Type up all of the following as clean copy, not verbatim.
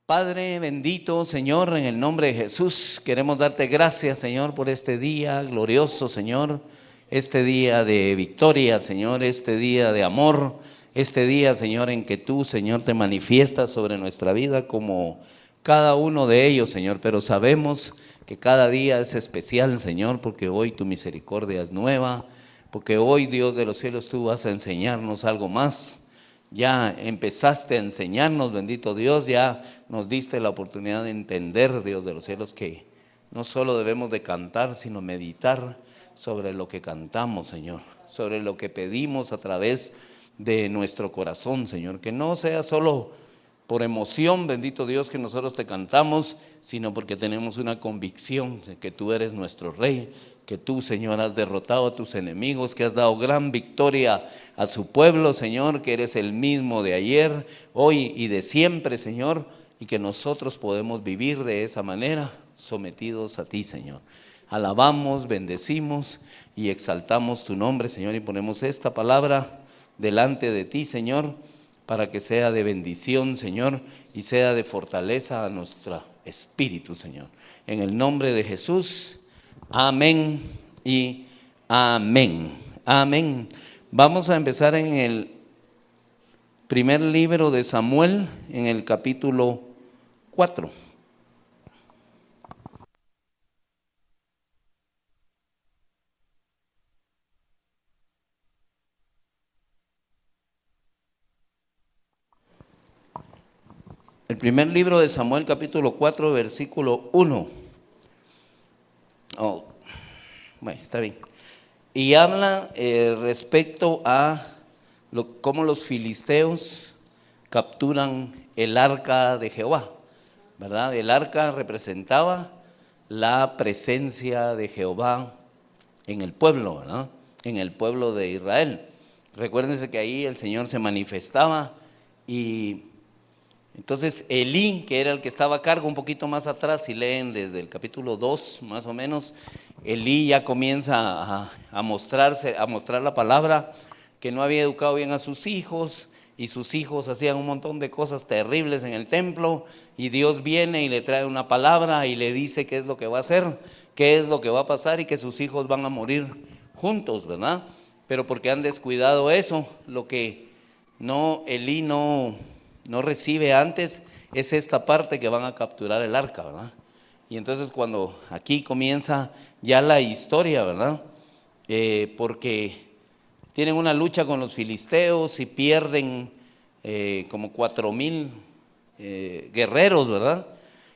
Padre bendito, Señor, en el nombre de Jesús, queremos darte gracias, Señor, por este día glorioso, Señor, este día de victoria, Señor, este día de amor, este día, Señor, en que tú, Señor, te manifiestas sobre nuestra vida como cada uno de ellos, Señor, pero sabemos que cada día es especial, Señor, porque hoy tu misericordia es nueva, porque hoy, Dios de los cielos, tú vas a enseñarnos algo más. Ya empezaste a enseñarnos, bendito Dios, ya nos diste la oportunidad de entender, Dios de los cielos, que no solo debemos de cantar, sino meditar sobre lo que cantamos, Señor, sobre lo que pedimos a través de nuestro corazón, Señor, que no sea solo por emoción, bendito Dios, que nosotros te cantamos, sino porque tenemos una convicción de que tú eres nuestro Rey, que tú, Señor, has derrotado a tus enemigos, que has dado gran victoria a su pueblo, Señor, que eres el mismo de ayer, hoy y de siempre, Señor, y que nosotros podemos vivir de esa manera, sometidos a ti, Señor. Alabamos, bendecimos y exaltamos tu nombre, Señor, y ponemos esta palabra delante de ti, Señor, para que sea de bendición, Señor, y sea de fortaleza a nuestro espíritu, Señor. En el nombre de Jesús, amén y amén. Amén. Vamos a empezar en el primer libro de Samuel, en el capítulo 4. El primer libro de Samuel, capítulo 4, versículo 1. Oh, bueno, está bien. Y habla respecto a cómo los filisteos capturan el arca de Jehová, ¿verdad? El arca representaba la presencia de Jehová en el pueblo, ¿verdad? En el pueblo de Israel. Recuérdense que ahí el Señor se manifestaba y entonces Elí, que era el que estaba a cargo un poquito más atrás, si leen desde el capítulo 2 más o menos, Elí ya comienza a mostrar la palabra, que no había educado bien a sus hijos, y sus hijos hacían un montón de cosas terribles en el templo, y Dios viene y le trae una palabra y le dice qué es lo que va a hacer, qué es lo que va a pasar y que sus hijos van a morir juntos, ¿verdad? Pero porque han descuidado eso, lo que Elí no recibe antes es esta parte que van a capturar el arca, ¿verdad? Y entonces cuando aquí comienza ya la historia, ¿verdad? Porque tienen una lucha con los filisteos y pierden como 4,000 guerreros, ¿verdad?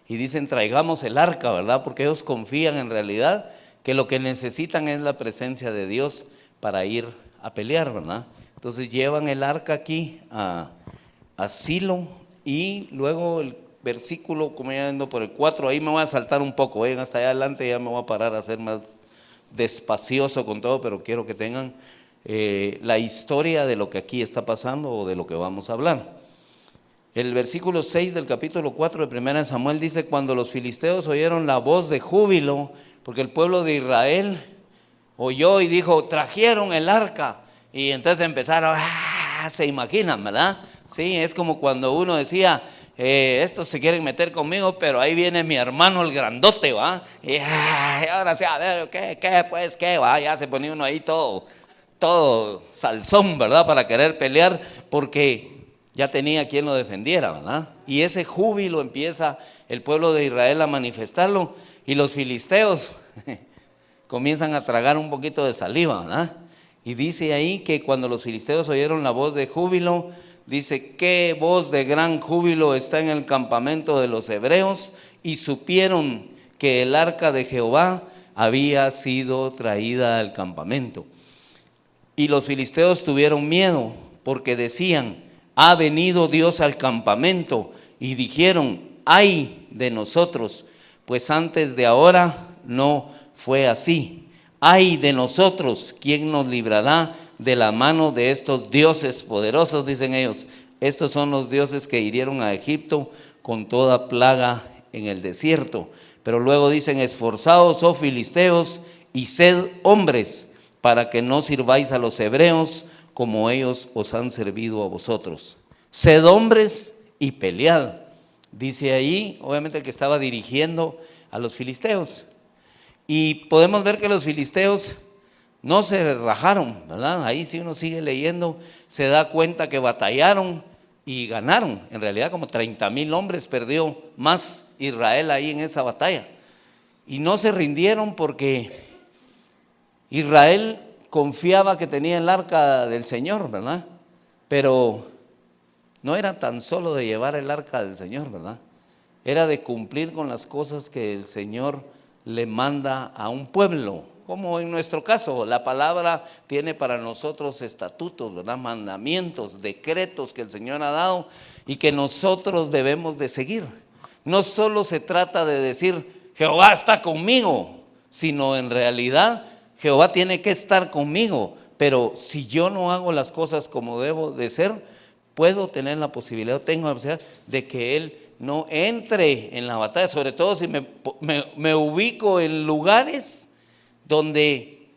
Y dicen traigamos el arca, ¿verdad? Porque ellos confían en realidad que lo que necesitan es la presencia de Dios para ir a pelear, ¿verdad? Entonces llevan el arca aquí a Silo, y luego el versículo, como ya ando por el 4, ahí me voy a saltar un poco, hasta allá adelante ya me voy a parar a ser más despacioso con todo, pero quiero que tengan la historia de lo que aquí está pasando o de lo que vamos a hablar. El versículo 6 del capítulo 4 de 1 Samuel dice: cuando los filisteos oyeron la voz de júbilo, porque el pueblo de Israel oyó y dijo, trajeron el arca, y entonces empezaron, se imaginan, ¿verdad? Sí, es como cuando uno decía, estos se quieren meter conmigo, pero ahí viene mi hermano el grandote, ¿va? Y ahora sí, a ver, ¿qué, va? Ya se ponía uno ahí todo salsón, ¿verdad? Para querer pelear, porque ya tenía quien lo defendiera, ¿verdad? Y ese júbilo empieza el pueblo de Israel a manifestarlo, y los filisteos comienzan a tragar un poquito de saliva, ¿verdad? Y dice ahí que cuando los filisteos oyeron la voz de júbilo, dice, qué voz de gran júbilo está en el campamento de los hebreos, y supieron que el arca de Jehová había sido traída al campamento. Y los filisteos tuvieron miedo, porque decían, ha venido Dios al campamento, y dijeron, ay de nosotros, pues antes de ahora no fue así. Ay de nosotros, ¿quién nos librará de la mano de estos dioses poderosos? Dicen ellos, estos son los dioses que hirieron a Egipto con toda plaga en el desierto. Pero luego dicen, esforzaos, oh filisteos, y sed hombres, para que no sirváis a los hebreos como ellos os han servido a vosotros. Sed hombres y pelead. dice ahí, obviamente el que estaba dirigiendo a los filisteos. Y podemos ver que los filisteos no se rajaron, ¿verdad? Ahí si uno sigue leyendo, se da cuenta que batallaron y ganaron. En realidad como 30,000 hombres perdió más Israel ahí en esa batalla. Y no se rindieron porque Israel confiaba que tenía el arca del Señor, ¿verdad? Pero no era tan solo de llevar el arca del Señor, ¿verdad? Era de cumplir con las cosas que el Señor le manda a un pueblo. Como en nuestro caso, la palabra tiene para nosotros estatutos, ¿verdad? Mandamientos, decretos que el Señor ha dado y que nosotros debemos de seguir. No solo se trata de decir, Jehová está conmigo, sino en realidad Jehová tiene que estar conmigo, pero si yo no hago las cosas como debo de ser, puedo tener la posibilidad, tengo la posibilidad de que Él no entre en la batalla, sobre todo si me ubico en lugares donde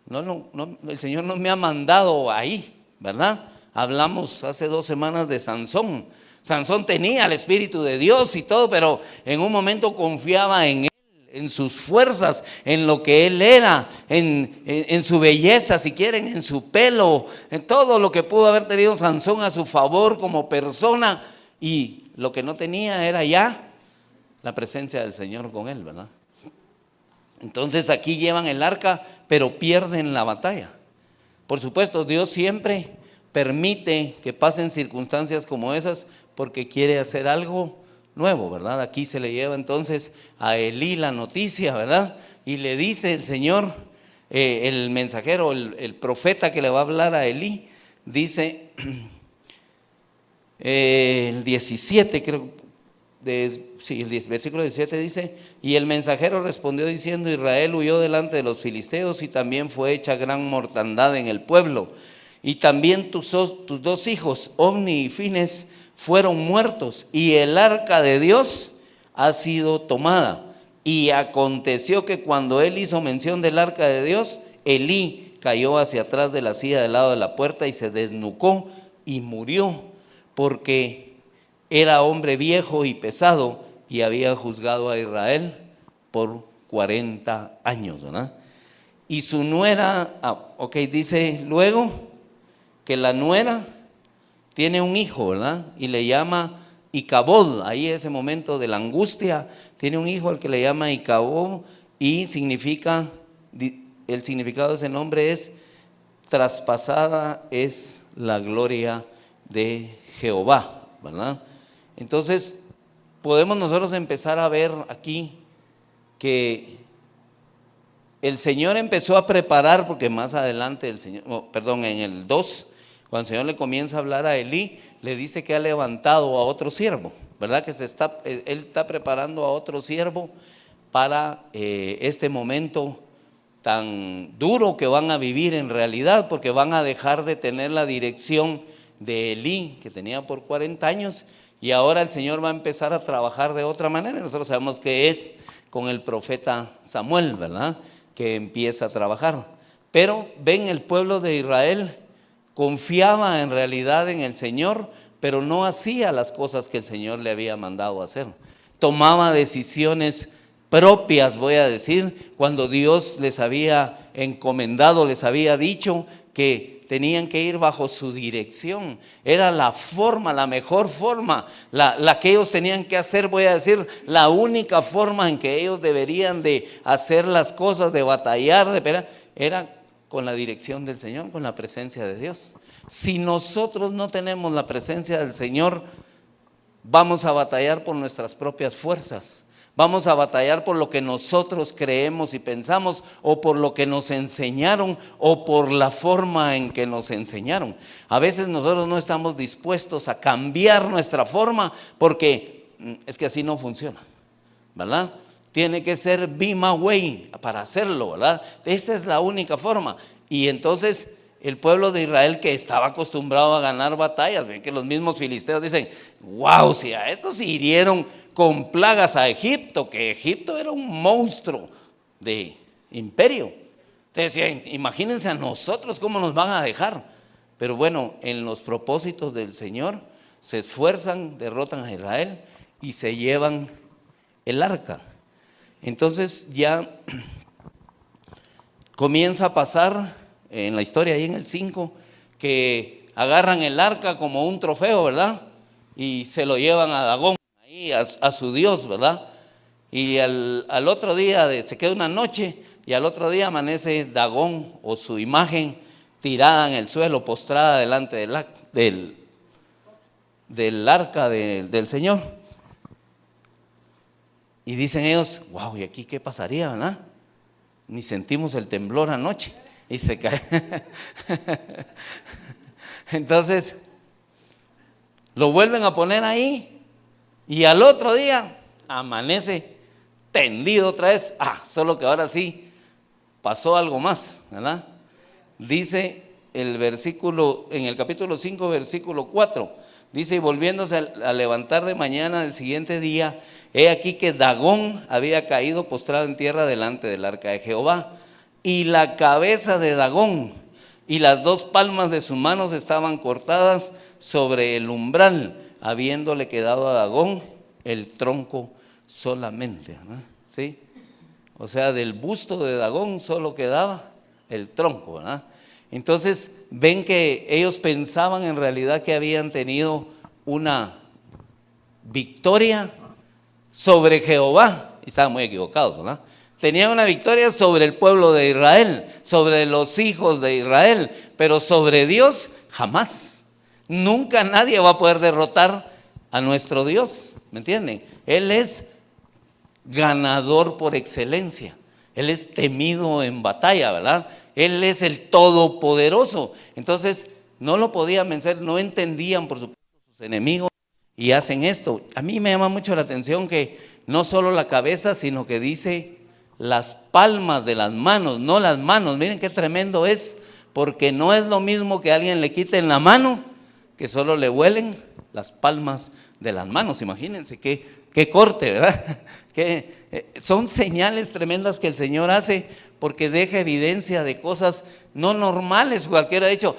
el Señor no me ha mandado ahí, ¿verdad? Hablamos hace 2 semanas de Sansón. Sansón tenía el Espíritu de Dios y todo, pero en un momento confiaba en él, en sus fuerzas, en lo que él era, en su belleza, si quieren, en su pelo, en todo lo que pudo haber tenido Sansón a su favor como persona, y lo que no tenía era ya la presencia del Señor con él, ¿verdad? Entonces aquí llevan el arca, pero pierden la batalla. Por supuesto, Dios siempre permite que pasen circunstancias como esas porque quiere hacer algo nuevo, ¿verdad? Aquí se le lleva entonces a Elí la noticia, ¿verdad? Y le dice el Señor, el mensajero, el profeta que le va a hablar a Elí, dice, el 17 creo, el versículo 17 dice, y el mensajero respondió diciendo, Israel huyó delante de los filisteos y también fue hecha gran mortandad en el pueblo. Y también tus 2 hijos, Ofni y Fines, fueron muertos y el arca de Dios ha sido tomada. Y aconteció que cuando él hizo mención del arca de Dios, Elí cayó hacia atrás de la silla del lado de la puerta y se desnucó y murió, porque era hombre viejo y pesado y había juzgado a Israel por 40 años, ¿verdad? Y su nuera, dice luego que la nuera tiene un hijo, ¿verdad? Y le llama Icabod, ahí ese momento de la angustia, tiene un hijo al que le llama Icabod y significa, el significado de ese nombre es, traspasada es la gloria de Jehová, ¿verdad? Entonces, podemos nosotros empezar a ver aquí que el Señor empezó a preparar, porque más adelante en el 2, cuando el Señor le comienza a hablar a Elí, le dice que ha levantado a otro siervo, ¿verdad? Que él está preparando a otro siervo para este momento tan duro que van a vivir en realidad, porque van a dejar de tener la dirección de Elí, que tenía por 40 años, y ahora el Señor va a empezar a trabajar de otra manera. Nosotros sabemos que es con el profeta Samuel, ¿verdad?, que empieza a trabajar. Pero ven, el pueblo de Israel confiaba en realidad en el Señor, pero no hacía las cosas que el Señor le había mandado hacer. Tomaba decisiones propias, voy a decir, cuando Dios les había encomendado, les había dicho que tenían que ir bajo su dirección. Era la forma, la mejor forma, la que ellos tenían que hacer, voy a decir, la única forma en que ellos deberían de hacer las cosas, de batallar, de pelear, era con la dirección del Señor, con la presencia de Dios. Si nosotros no tenemos la presencia del Señor, vamos a batallar por nuestras propias fuerzas. Vamos a batallar por lo que nosotros creemos y pensamos, o por lo que nos enseñaron, o por la forma en que nos enseñaron. A veces nosotros no estamos dispuestos a cambiar nuestra forma porque es que así no funciona, ¿verdad? Tiene que ser be my way para hacerlo, ¿verdad? Esa es la única forma. Y entonces el pueblo de Israel, que estaba acostumbrado a ganar batallas, ven que los mismos filisteos dicen, wow, si a estos hirieron con plagas a Egipto, que Egipto era un monstruo de imperio. Entonces decían, imagínense a nosotros cómo nos van a dejar. Pero bueno, en los propósitos del Señor se esfuerzan, derrotan a Israel y se llevan el arca. Entonces ya comienza a pasar en la historia ahí en el 5 que agarran el arca como un trofeo, ¿verdad? Y se lo llevan a Dagón, ahí a su dios, ¿verdad? Y al otro día se queda una noche y al otro día amanece Dagón o su imagen tirada en el suelo, postrada delante del arca del Señor. Y dicen ellos, wow, ¿y aquí qué pasaría, verdad? Ni sentimos el temblor anoche. Y se cae. Entonces, lo vuelven a poner ahí y al otro día amanece tendido otra vez. Solo que ahora sí pasó algo más, ¿verdad? Dice el versículo, en el capítulo 5, versículo 4, dice, y volviéndose a levantar de mañana del siguiente día, he aquí que Dagón había caído postrado en tierra delante del arca de Jehová, y la cabeza de Dagón y las 2 palmas de sus manos estaban cortadas sobre el umbral, habiéndole quedado a Dagón el tronco solamente, ¿verdad? ¿Sí? O sea, del busto de Dagón solo quedaba el tronco, ¿verdad? Entonces ven que ellos pensaban en realidad que habían tenido una victoria sobre Jehová, y estaban muy equivocados, ¿verdad? Tenían una victoria sobre el pueblo de Israel, sobre los hijos de Israel, pero sobre Dios jamás. Nunca nadie va a poder derrotar a nuestro Dios, ¿me entienden? Él es ganador por excelencia. Él es temido en batalla, ¿verdad? Él es el todopoderoso. Entonces no lo podían vencer, no entendían por supuesto sus enemigos y hacen esto. A mí me llama mucho la atención que no solo la cabeza, sino que dice las palmas de las manos, no las manos. Miren qué tremendo es, porque no es lo mismo que a alguien le quiten la mano, que solo le huelen las palmas de las manos. Imagínense qué corte, ¿verdad? Son señales tremendas que el Señor hace, porque deja evidencia de cosas no normales. Cualquiera ha dicho,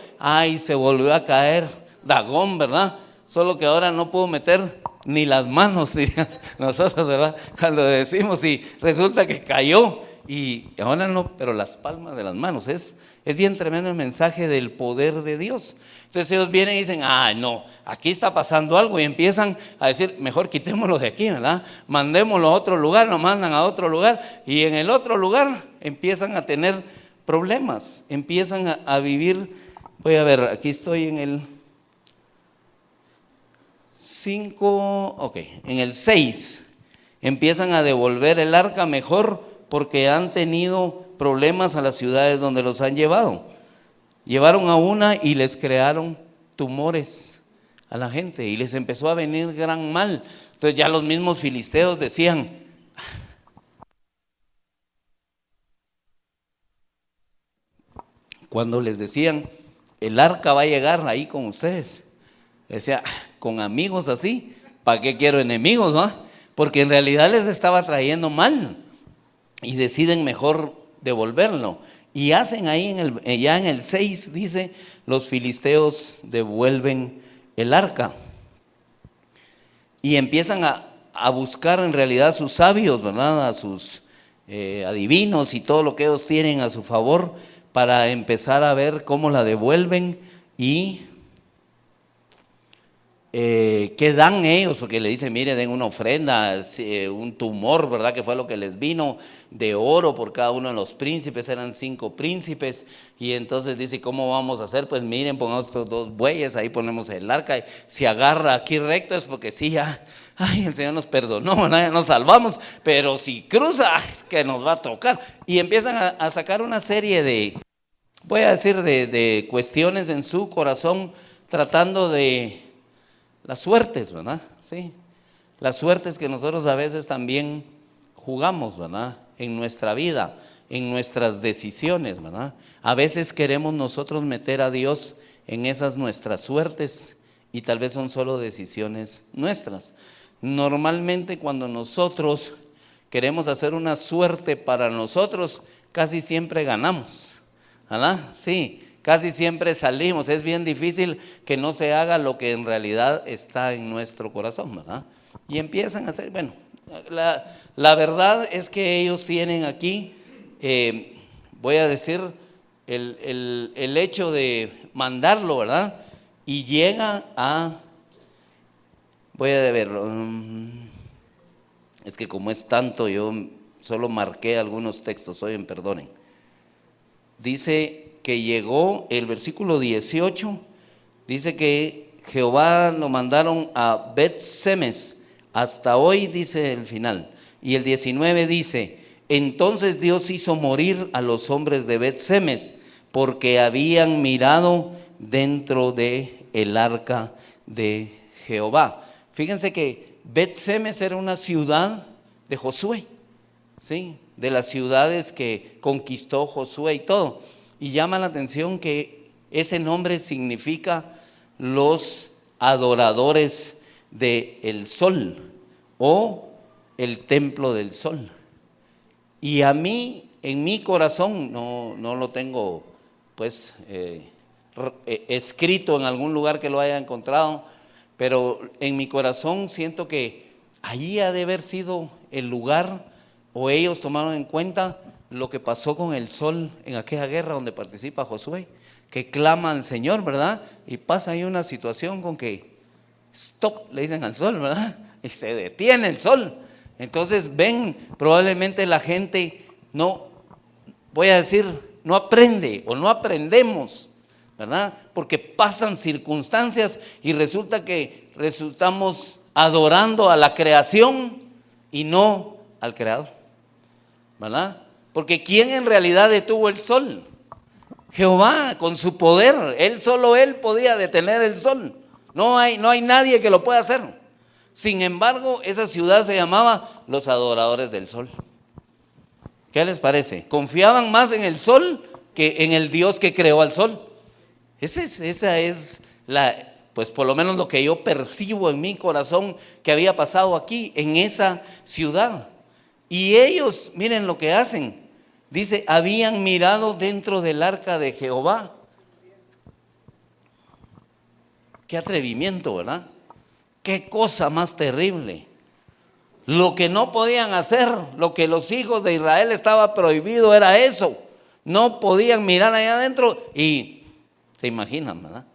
se volvió a caer Dagón, ¿verdad? Solo que ahora no puedo meter ni las manos, diríamos nosotros, ¿verdad? Cuando decimos, y resulta que cayó, y ahora no, pero las palmas de las manos. Es bien tremendo el mensaje del poder de Dios. Entonces ellos vienen y dicen, no, aquí está pasando algo, y empiezan a decir, mejor quitémoslo de aquí, ¿verdad? Mandémoslo a otro lugar, lo mandan a otro lugar, y en el otro lugar empiezan a tener problemas, empiezan a vivir. Voy a ver, aquí estoy en el 5, en el 6, empiezan a devolver el arca mejor porque han tenido problemas a las ciudades donde los han llevado. Llevaron a una y les crearon tumores a la gente y les empezó a venir gran mal. Entonces ya los mismos filisteos decían, cuando les decían, el arca va a llegar ahí con ustedes, decía, con amigos así, ¿para qué quiero enemigos, no? Porque en realidad les estaba trayendo mal y deciden mejor devolverlo. Y hacen ahí ya en el 6, dice, los filisteos devuelven el arca y empiezan a buscar en realidad a sus sabios, ¿verdad? A sus adivinos y todo lo que ellos tienen a su favor para empezar a ver cómo la devuelven y ¿qué dan ellos? Porque le dicen, mire, den una ofrenda, un tumor, ¿verdad? Que fue lo que les vino, de oro por cada uno de los príncipes, eran 5 príncipes, y entonces dice, ¿cómo vamos a hacer? Pues miren, pongamos estos 2 bueyes, ahí ponemos el arca, y si agarra aquí recto es porque sí, ya, el Señor nos perdonó, ya nos salvamos, pero si cruza, es que nos va a tocar, y empiezan a sacar una serie de, voy a decir, de cuestiones en su corazón, tratando de las suertes, ¿verdad? Sí, las suertes que nosotros a veces también jugamos, ¿verdad? En nuestra vida, en nuestras decisiones, ¿verdad? A veces queremos nosotros meter a Dios en esas nuestras suertes y tal vez son solo decisiones nuestras. Normalmente cuando nosotros queremos hacer una suerte para nosotros, casi siempre ganamos, ¿verdad? Sí. Casi siempre salimos, es bien difícil que no se haga lo que en realidad está en nuestro corazón, ¿verdad? Y empiezan a hacer, bueno, la verdad es que ellos tienen aquí, voy a decir, el hecho de mandarlo, ¿verdad? Y llega a, voy a verlo, es que como es tanto, yo solo marqué algunos textos, oigan, perdonen. Dice que llegó, el versículo 18, dice que Jehová lo mandaron a Bet-Semes, hasta hoy dice el final. Y el 19 dice, entonces Dios hizo morir a los hombres de Bet-Semes, porque habían mirado dentro de el arca de Jehová. Fíjense que Bet-Semes era una ciudad de Josué, ¿sí? De las ciudades que conquistó Josué y todo. Y llama la atención que ese nombre significa los adoradores del sol o el templo del sol. Y a mí, en mi corazón, no lo tengo pues escrito en algún lugar que lo haya encontrado, pero en mi corazón siento que allí ha de haber sido el lugar, o ellos tomaron en cuenta lo que pasó con el sol en aquella guerra donde participa Josué, que clama al Señor, ¿verdad? Y pasa ahí una situación con que stop, le dicen al sol, ¿verdad? Y se detiene el sol. Entonces ven, probablemente la gente no, voy a decir, no aprende o no aprendemos, ¿verdad? Porque pasan circunstancias y resulta que resultamos adorando a la creación y no al Creador, ¿verdad? Porque ¿quién en realidad detuvo el sol? Jehová, con su poder. Solo él podía detener el sol. No hay nadie que lo pueda hacer. Sin embargo, esa ciudad se llamaba los adoradores del sol. ¿Qué les parece? Confiaban más en el sol que en el Dios que creó al sol. Esa es pues por lo menos lo que yo percibo en mi corazón que había pasado aquí, en esa ciudad. Y ellos, miren lo que hacen. Dice, habían mirado dentro del arca de Jehová. Qué atrevimiento, ¿verdad? Qué cosa más terrible. Lo que no podían hacer, lo que los hijos de Israel estaba prohibido era eso. No podían mirar allá adentro y se imaginan, ¿verdad?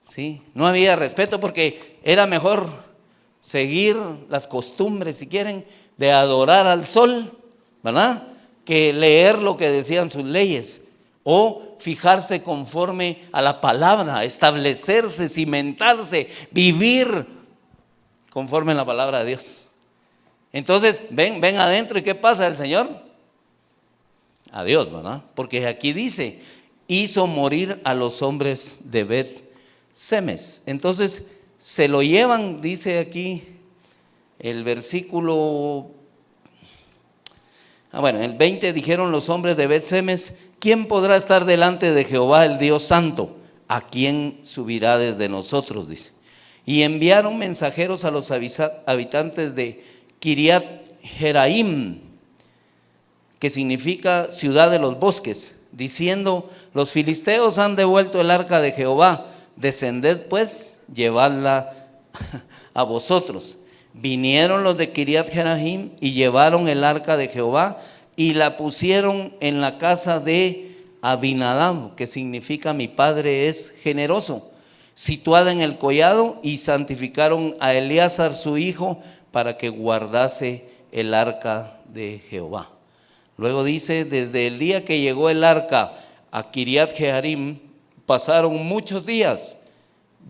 Sí, no había respeto porque era mejor seguir las costumbres, si quieren, de adorar al sol, ¿verdad? Que leer lo que decían sus leyes o fijarse conforme a la palabra, establecerse, cimentarse, vivir conforme a la palabra de Dios. Entonces, ven adentro y ¿qué pasa el Señor? Adiós, ¿verdad? Porque aquí dice, hizo morir a los hombres de Bet-Semes. Entonces, se lo llevan, dice aquí el versículo, el 20, dijeron los hombres de Bet-Semes, ¿quién podrá estar delante de Jehová el Dios Santo? ¿A quién subirá desde nosotros? Dice. Y enviaron mensajeros a los habitantes de Kiriat Jeraim, que significa ciudad de los bosques, diciendo, los filisteos han devuelto el arca de Jehová, descended pues, llevadla a vosotros. Vinieron los de Kiriat Jeraim y llevaron el arca de Jehová y la pusieron en la casa de Abinadab, que significa mi padre es generoso, situada en el collado, y santificaron a Eleazar su hijo para que guardase el arca de Jehová. Luego dice, desde el día que llegó el arca a Kiriat Jearim, pasaron muchos días,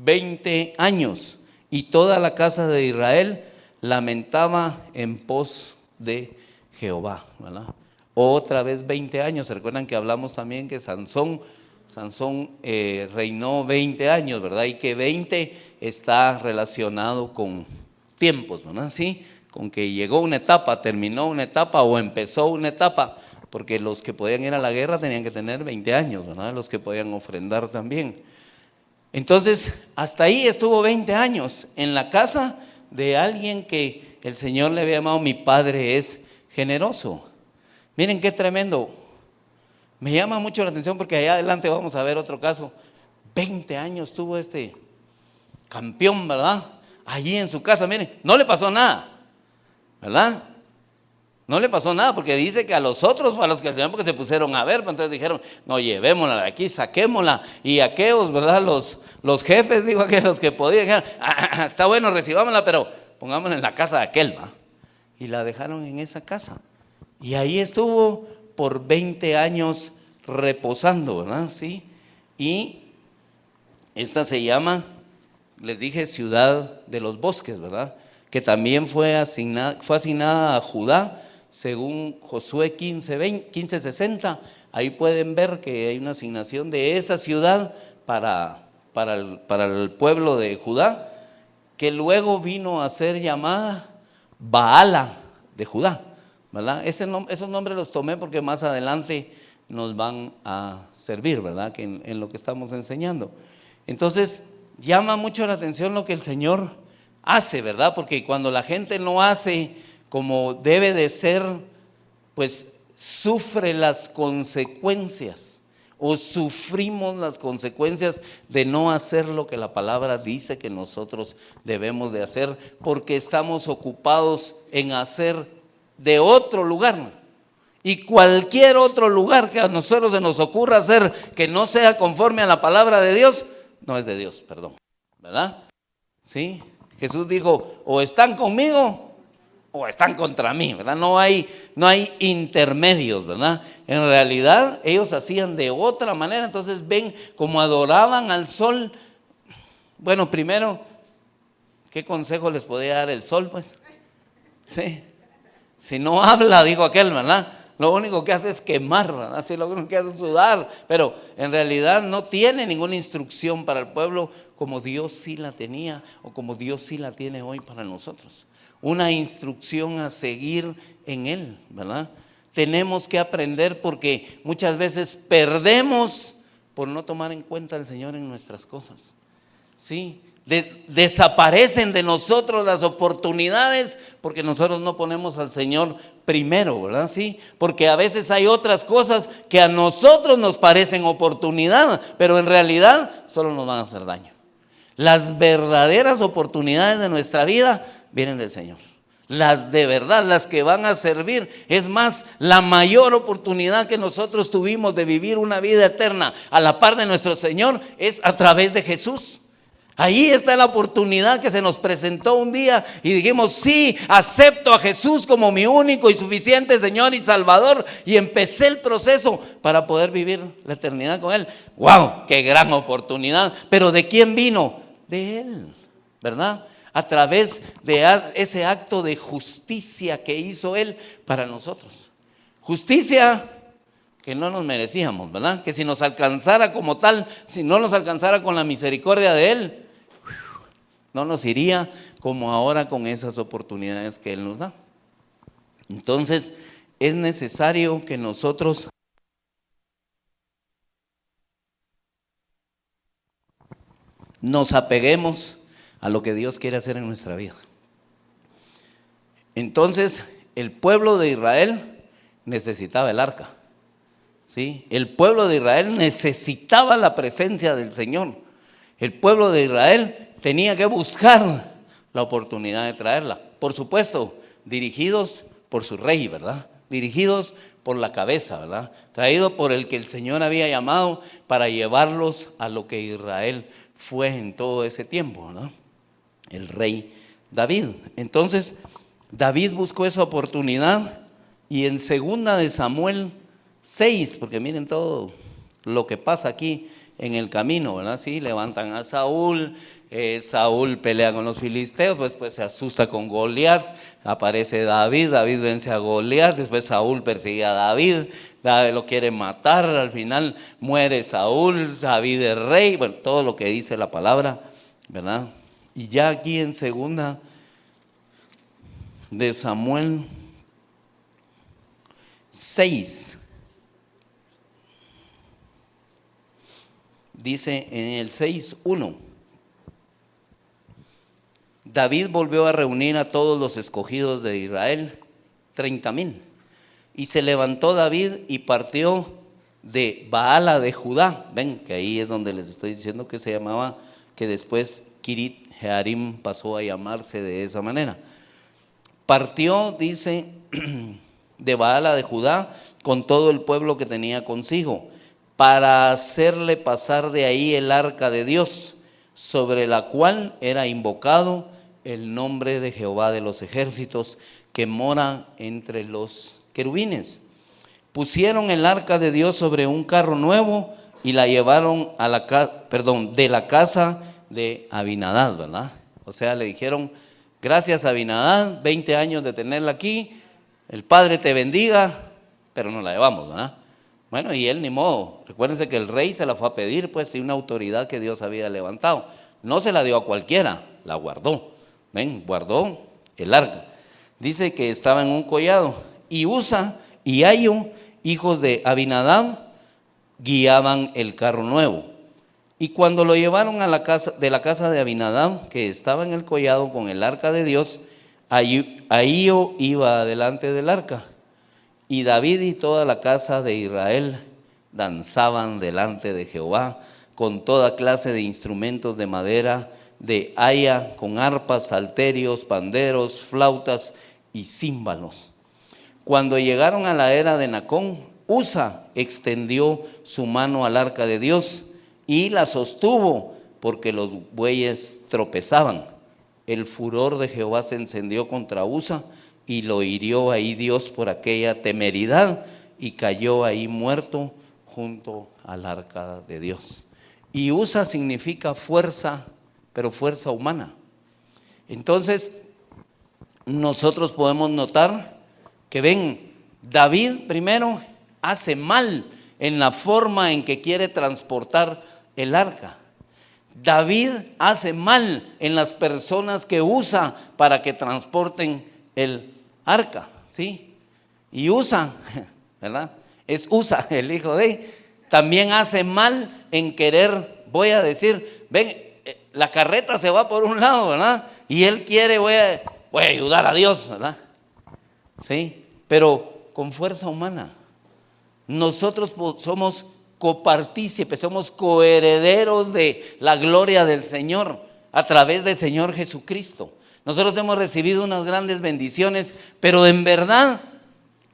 20 años, y toda la casa de Israel lamentaba en pos de Jehová, ¿verdad? Otra vez 20 años, ¿se recuerdan que hablamos también que Sansón reinó 20 años, ¿verdad? Y que 20 está relacionado con tiempos, ¿verdad? Sí, con que llegó una etapa, terminó una etapa o empezó una etapa, porque los que podían ir a la guerra tenían que tener 20 años, ¿verdad? Los que podían ofrendar también. Entonces, hasta ahí estuvo 20 años en la casa de alguien que el Señor le había llamado, mi padre es generoso. Miren qué tremendo. Me llama mucho la atención porque allá adelante vamos a ver otro caso. 20 años tuvo este campeón, ¿verdad? allí en su casa, miren, no le pasó nada, ¿verdad? No le pasó nada, porque dice que a los otros, a los que el Señor, porque se pusieron a ver, pues entonces dijeron, no, llevémosla de aquí, saquémosla, y aquellos, ¿verdad? Los jefes, digo, que los que podían, dijeron, está bueno, recibámosla, pero pongámosla en la casa de aquel, ¿va? Y la dejaron en esa casa, y ahí estuvo por 20 años reposando, ¿verdad? Sí, y esta se llama, les dije, Ciudad de los Bosques, ¿verdad? Que también fue asignada a Judá, según Josué 15:60. Ahí pueden ver que hay una asignación de esa ciudad para el pueblo de Judá, que luego vino a ser llamada Baala de Judá, ¿verdad? Esos nombres los tomé porque más adelante nos van a servir, ¿verdad? Que en lo que estamos enseñando. Entonces, llama mucho la atención lo que el Señor hace, ¿verdad? Porque cuando la gente no hace como debe de ser, pues sufre las consecuencias, o sufrimos las consecuencias de no hacer lo que la palabra dice que nosotros debemos de hacer, porque estamos ocupados en hacer de otro lugar. Y cualquier otro lugar que a nosotros se nos ocurra hacer que no sea conforme a la palabra de Dios, no es de Dios, perdón, ¿verdad? Sí, Jesús dijo, o están conmigo o están contra mí, ¿verdad? No hay intermedios, ¿verdad? En realidad ellos hacían de otra manera. Entonces ven como adoraban al sol. Bueno, primero, ¿qué consejo les podía dar el sol? Pues, sí, si no habla, dijo aquel, ¿verdad? Lo único que hace es quemar, ¿verdad? Sí, lo único que hace es sudar, pero en realidad no tiene ninguna instrucción para el pueblo como Dios sí la tenía, o como Dios sí la tiene hoy para nosotros. Una instrucción a seguir en Él, ¿verdad? Tenemos que aprender, porque muchas veces perdemos por no tomar en cuenta al Señor en nuestras cosas. Sí, desaparecen de nosotros las oportunidades porque nosotros no ponemos al Señor primero, ¿verdad? Sí, porque a veces hay otras cosas que a nosotros nos parecen oportunidad, pero en realidad solo nos van a hacer daño. Las verdaderas oportunidades de nuestra vida vienen del Señor. Las de verdad, las que van a servir. Es más, la mayor oportunidad que nosotros tuvimos de vivir una vida eterna a la par de nuestro Señor es a través de Jesús. Ahí está la oportunidad que se nos presentó un día y dijimos, sí, acepto a Jesús como mi único y suficiente Señor y Salvador, y empecé el proceso para poder vivir la eternidad con Él. ¡Wow! ¡Qué gran oportunidad! Pero ¿de quién vino? De Él, ¿verdad? A través de ese acto de justicia que hizo Él para nosotros. Justicia que no nos merecíamos, ¿verdad? Que si nos alcanzara como tal, si no nos alcanzara con la misericordia de Él, no nos iría como ahora con esas oportunidades que Él nos da. Entonces, es necesario que nosotros nos apeguemos a lo que Dios quiere hacer en nuestra vida. Entonces, el pueblo de Israel necesitaba el arca. ¿Sí? El pueblo de Israel necesitaba la presencia del Señor. El pueblo de Israel tenía que buscar la oportunidad de traerla. Por supuesto, dirigidos por su rey, ¿verdad? Dirigidos por la cabeza, ¿verdad? Traído por el que el Señor había llamado para llevarlos a lo que Israel fue en todo ese tiempo, ¿no? El rey David. Entonces, David buscó esa oportunidad, y en 2 de Samuel 6, porque miren todo lo que pasa aquí en el camino, ¿verdad? Sí, levantan a Saúl, Saúl pelea con los filisteos, después se asusta con Goliat, aparece David vence a Goliat, después Saúl persigue a David lo quiere matar, al final muere Saúl, David es rey, bueno, todo lo que dice la palabra, ¿verdad? Y ya aquí en 2 de Samuel 6, dice en el 6:1, David volvió a reunir a todos los escogidos de Israel, 30,000. Y se levantó David y partió de Baala de Judá. Ven que ahí es donde les estoy diciendo que se llamaba que después Kirit Jearim pasó a llamarse de esa manera. Partió, dice, de Baala de Judá con todo el pueblo que tenía consigo, para hacerle pasar de ahí el arca de Dios, sobre la cual era invocado el nombre de Jehová de los ejércitos, que mora entre los querubines. Pusieron el arca de Dios sobre un carro nuevo y la llevaron a de la casa de Abinadab, ¿verdad? O sea, le dijeron, gracias Abinadab, 20 años de tenerla aquí, el Padre te bendiga, pero no la llevamos, ¿verdad? Bueno, y él ni modo. Recuérdense que el rey se la fue a pedir, pues, y una autoridad que Dios había levantado. No se la dio a cualquiera, la guardó. Ven, guardó el arca. Dice que estaba en un collado. Y Usa y Ayo, hijos de Abinadab, guiaban el carro nuevo. Y cuando lo llevaron a la casa de Abinadab, que estaba en el collado con el arca de Dios, Ahío iba delante del arca. Y David y toda la casa de Israel danzaban delante de Jehová con toda clase de instrumentos de madera, de haya, con arpas, salterios, panderos, flautas y címbalos. Cuando llegaron a la era de Nacón, Usa extendió su mano al arca de Dios y la sostuvo porque los bueyes tropezaban. El furor de Jehová se encendió contra Usa y lo hirió ahí Dios por aquella temeridad y cayó ahí muerto junto al arca de Dios. Y Usa significa fuerza, pero fuerza humana. Entonces, nosotros podemos notar que ven, David primero hace mal en la forma en que quiere transportar el arca. David hace mal en las personas que usa para que transporten el arca, ¿sí? Y Usa, ¿verdad? Es Usa, el hijo de, también hace mal en querer, voy a decir, ven, la carreta se va por un lado, ¿verdad? Y él quiere, voy a ayudar a Dios, ¿verdad? Sí, pero con fuerza humana. Nosotros somos copartícipes, somos coherederos de la gloria del Señor a través del Señor Jesucristo. Nosotros hemos recibido unas grandes bendiciones, pero en verdad,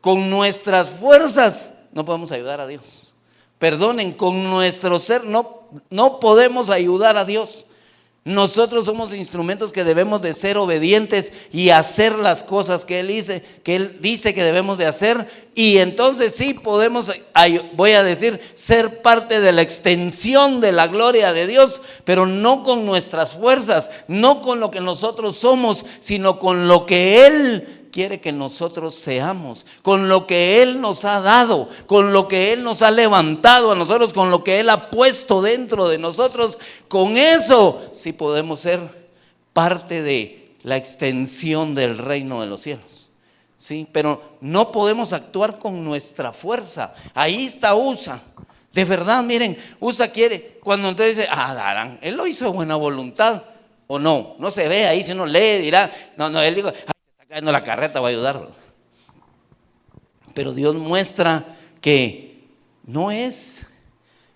con nuestras fuerzas no podemos ayudar a Dios. Perdonen, con nuestro ser no podemos ayudar a Dios. Nosotros somos instrumentos que debemos de ser obedientes y hacer las cosas que Él dice que debemos de hacer, y entonces sí podemos, voy a decir, ser parte de la extensión de la gloria de Dios, pero no con nuestras fuerzas, no con lo que nosotros somos, sino con lo que Él quiere que nosotros seamos, con lo que Él nos ha dado, con lo que Él nos ha levantado a nosotros, con lo que Él ha puesto dentro de nosotros. Con eso sí podemos ser parte de la extensión del reino de los cielos, ¿sí? Pero no podemos actuar con nuestra fuerza. Ahí está Usa. De verdad, miren, Usa quiere, cuando entonces dice, él lo hizo de buena voluntad, o no se ve ahí, si uno lee dirá, él dijo, cayendo la carreta, va a ayudarlo. Pero Dios muestra que no es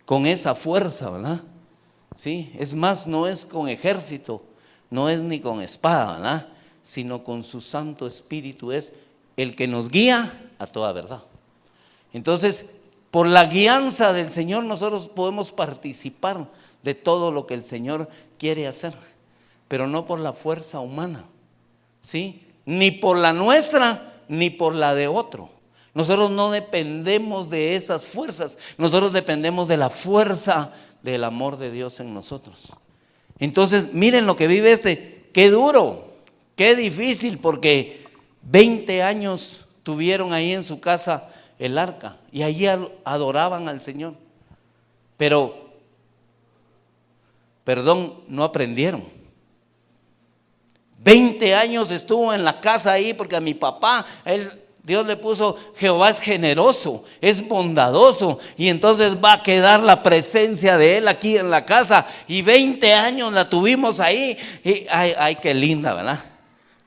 con esa fuerza, ¿verdad? Sí, es más, no es con ejército, no es ni con espada, ¿verdad? Sino con su Santo Espíritu, es el que nos guía a toda verdad. Entonces, por la guianza del Señor nosotros podemos participar de todo lo que el Señor quiere hacer, pero no por la fuerza humana, ¿sí? Ni por la nuestra, ni por la de otro. Nosotros no dependemos de esas fuerzas, nosotros dependemos de la fuerza del amor de Dios en nosotros. Entonces, miren lo que vive qué duro, qué difícil, porque 20 años tuvieron ahí en su casa el arca y allí adoraban al Señor. Pero, no aprendieron. 20 años estuvo en la casa ahí porque a mi papá, Dios le puso, Jehová es generoso, es bondadoso, y entonces va a quedar la presencia de Él aquí en la casa, y 20 años la tuvimos ahí, y ay, qué linda, ¿verdad?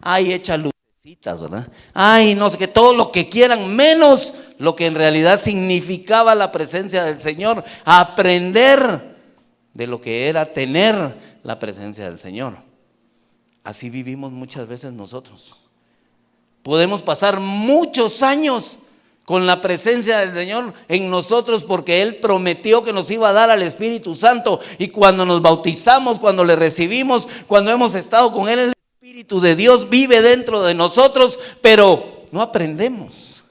Ay, echa lucecitas, ¿verdad? Ay, no sé qué, todo lo que quieran, menos lo que en realidad significaba la presencia del Señor, aprender de lo que era tener la presencia del Señor. Así vivimos muchas veces nosotros. Podemos pasar muchos años con la presencia del Señor en nosotros porque Él prometió que nos iba a dar al Espíritu Santo, y cuando nos bautizamos, cuando le recibimos, cuando hemos estado con Él, el Espíritu de Dios vive dentro de nosotros, pero no aprendemos,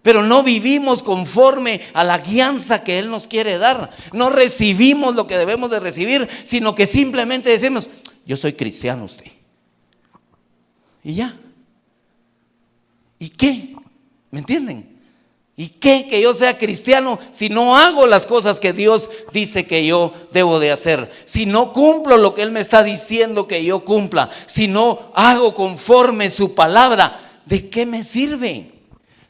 pero no vivimos conforme a la guianza que Él nos quiere dar, no recibimos lo que debemos de recibir, sino que simplemente decimos: yo soy cristiano, usted, y ya. ¿Y qué? ¿Me entienden? ¿Y qué que yo sea cristiano si no hago las cosas que Dios dice que yo debo de hacer? Si no cumplo lo que Él me está diciendo que yo cumpla, si no hago conforme su palabra, ¿de qué me sirve?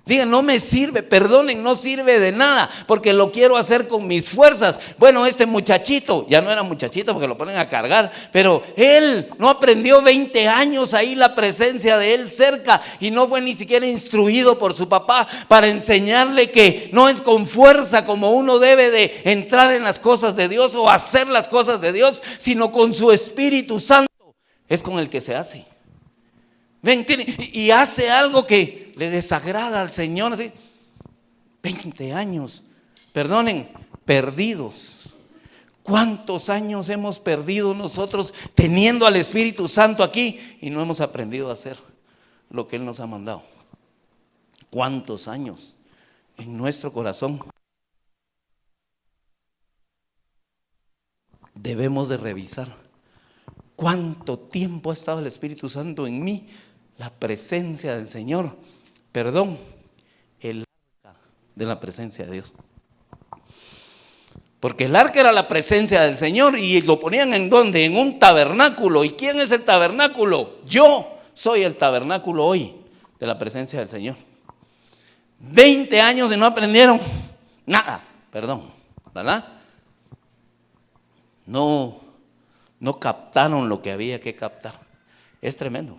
Digan: no me sirve, perdonen, no sirve de nada, porque lo quiero hacer con mis fuerzas. Bueno, este muchachito, ya no era muchachito porque lo ponen a cargar, pero él no aprendió 20 años ahí la presencia de Él cerca, y no fue ni siquiera instruido por su papá para enseñarle que no es con fuerza como uno debe de entrar en las cosas de Dios o hacer las cosas de Dios, sino con su Espíritu Santo, es con el que se hace. Ven, y hace algo que le desagrada al Señor, así. 20 años, perdonen, perdidos. ¿Cuántos años hemos perdido nosotros teniendo al Espíritu Santo aquí y no hemos aprendido a hacer lo que Él nos ha mandado? ¿Cuántos años en nuestro corazón? Debemos de revisar cuánto tiempo ha estado el Espíritu Santo en mí, la presencia del Señor, perdón, el arca de la presencia de Dios. Porque el arca era la presencia del Señor, y lo ponían ¿en dónde? En un tabernáculo. ¿Y quién es el tabernáculo? Yo soy el tabernáculo hoy de la presencia del Señor. 20 años y no aprendieron nada, perdón, ¿verdad? No captaron lo que había que captar. Es tremendo.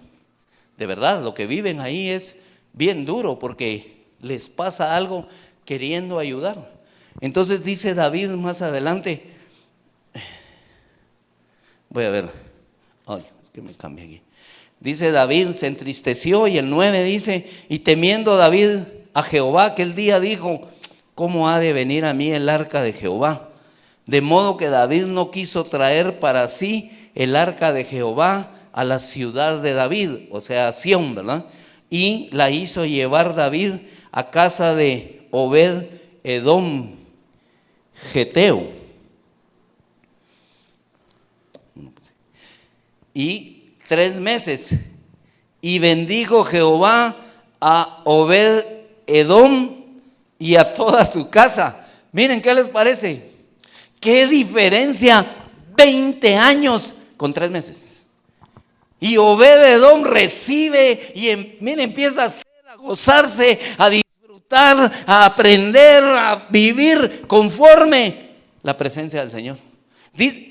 De verdad, lo que viven ahí es bien duro, porque les pasa algo queriendo ayudar. Entonces dice David más adelante, voy a ver, ay, es que me cambié aquí. Dice David, se entristeció, y el 9 dice: y temiendo David a Jehová aquel día dijo: ¿cómo ha de venir a mí el arca de Jehová? De modo que David no quiso traer para sí el arca de Jehová a la ciudad de David, o sea, a Sión, ¿verdad? Y la hizo llevar David a casa de Obed Edom Geteo. Y 3 meses. Y bendijo Jehová a Obed Edom y a toda su casa. Miren, ¿qué les parece? ¿Qué diferencia? 20 años con 3 meses. Y Obed-Edom recibe y empieza a hacer, a gozarse, a disfrutar, a aprender, a vivir conforme la presencia del Señor.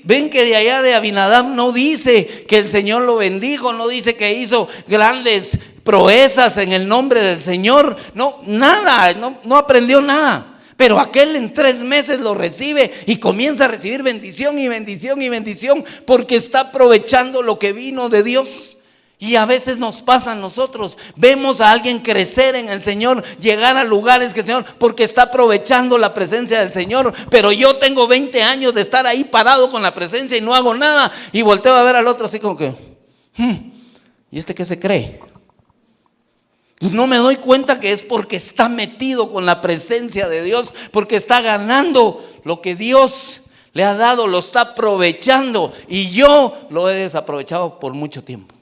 Ven que de allá de Abinadab no dice que el Señor lo bendijo, no dice que hizo grandes proezas en el nombre del Señor. No, nada, no aprendió nada. Pero aquel en 3 meses lo recibe y comienza a recibir bendición y bendición y bendición, porque está aprovechando lo que vino de Dios. Y a veces nos pasa a nosotros, vemos a alguien crecer en el Señor, llegar a lugares que el Señor, porque está aprovechando la presencia del Señor. Pero yo tengo 20 años de estar ahí parado con la presencia y no hago nada, y volteo a ver al otro así como que, ¿y este qué se cree? Y no me doy cuenta que es porque está metido con la presencia de Dios, porque está ganando lo que Dios le ha dado, lo está aprovechando, y yo lo he desaprovechado por mucho tiempo.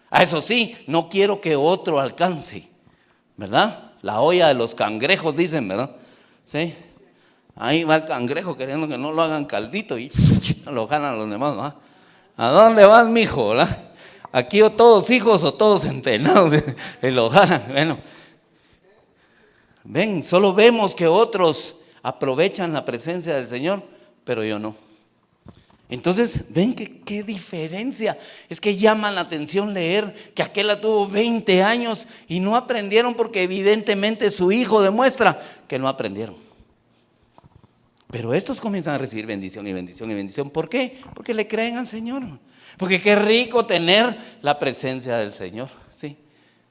A eso sí, no quiero que otro alcance, ¿verdad? La olla de los cangrejos, dicen, ¿verdad? ¿Sí? Ahí va el cangrejo queriendo que no lo hagan caldito y lo jalan los demás, ¿verdad? ¿A dónde vas, mijo? ¿Verdad? Aquí o todos hijos o todos entrenados, y lo jalan. Bueno, ven, solo vemos que otros aprovechan la presencia del Señor, pero yo no. Entonces, ven que qué diferencia. Es que llama la atención leer que aquella tuvo 20 años y no aprendieron, porque evidentemente su hijo demuestra que no aprendieron. Pero estos comienzan a recibir bendición y bendición y bendición. ¿Por qué? Porque le creen al Señor. Porque qué rico tener la presencia del Señor, ¿sí?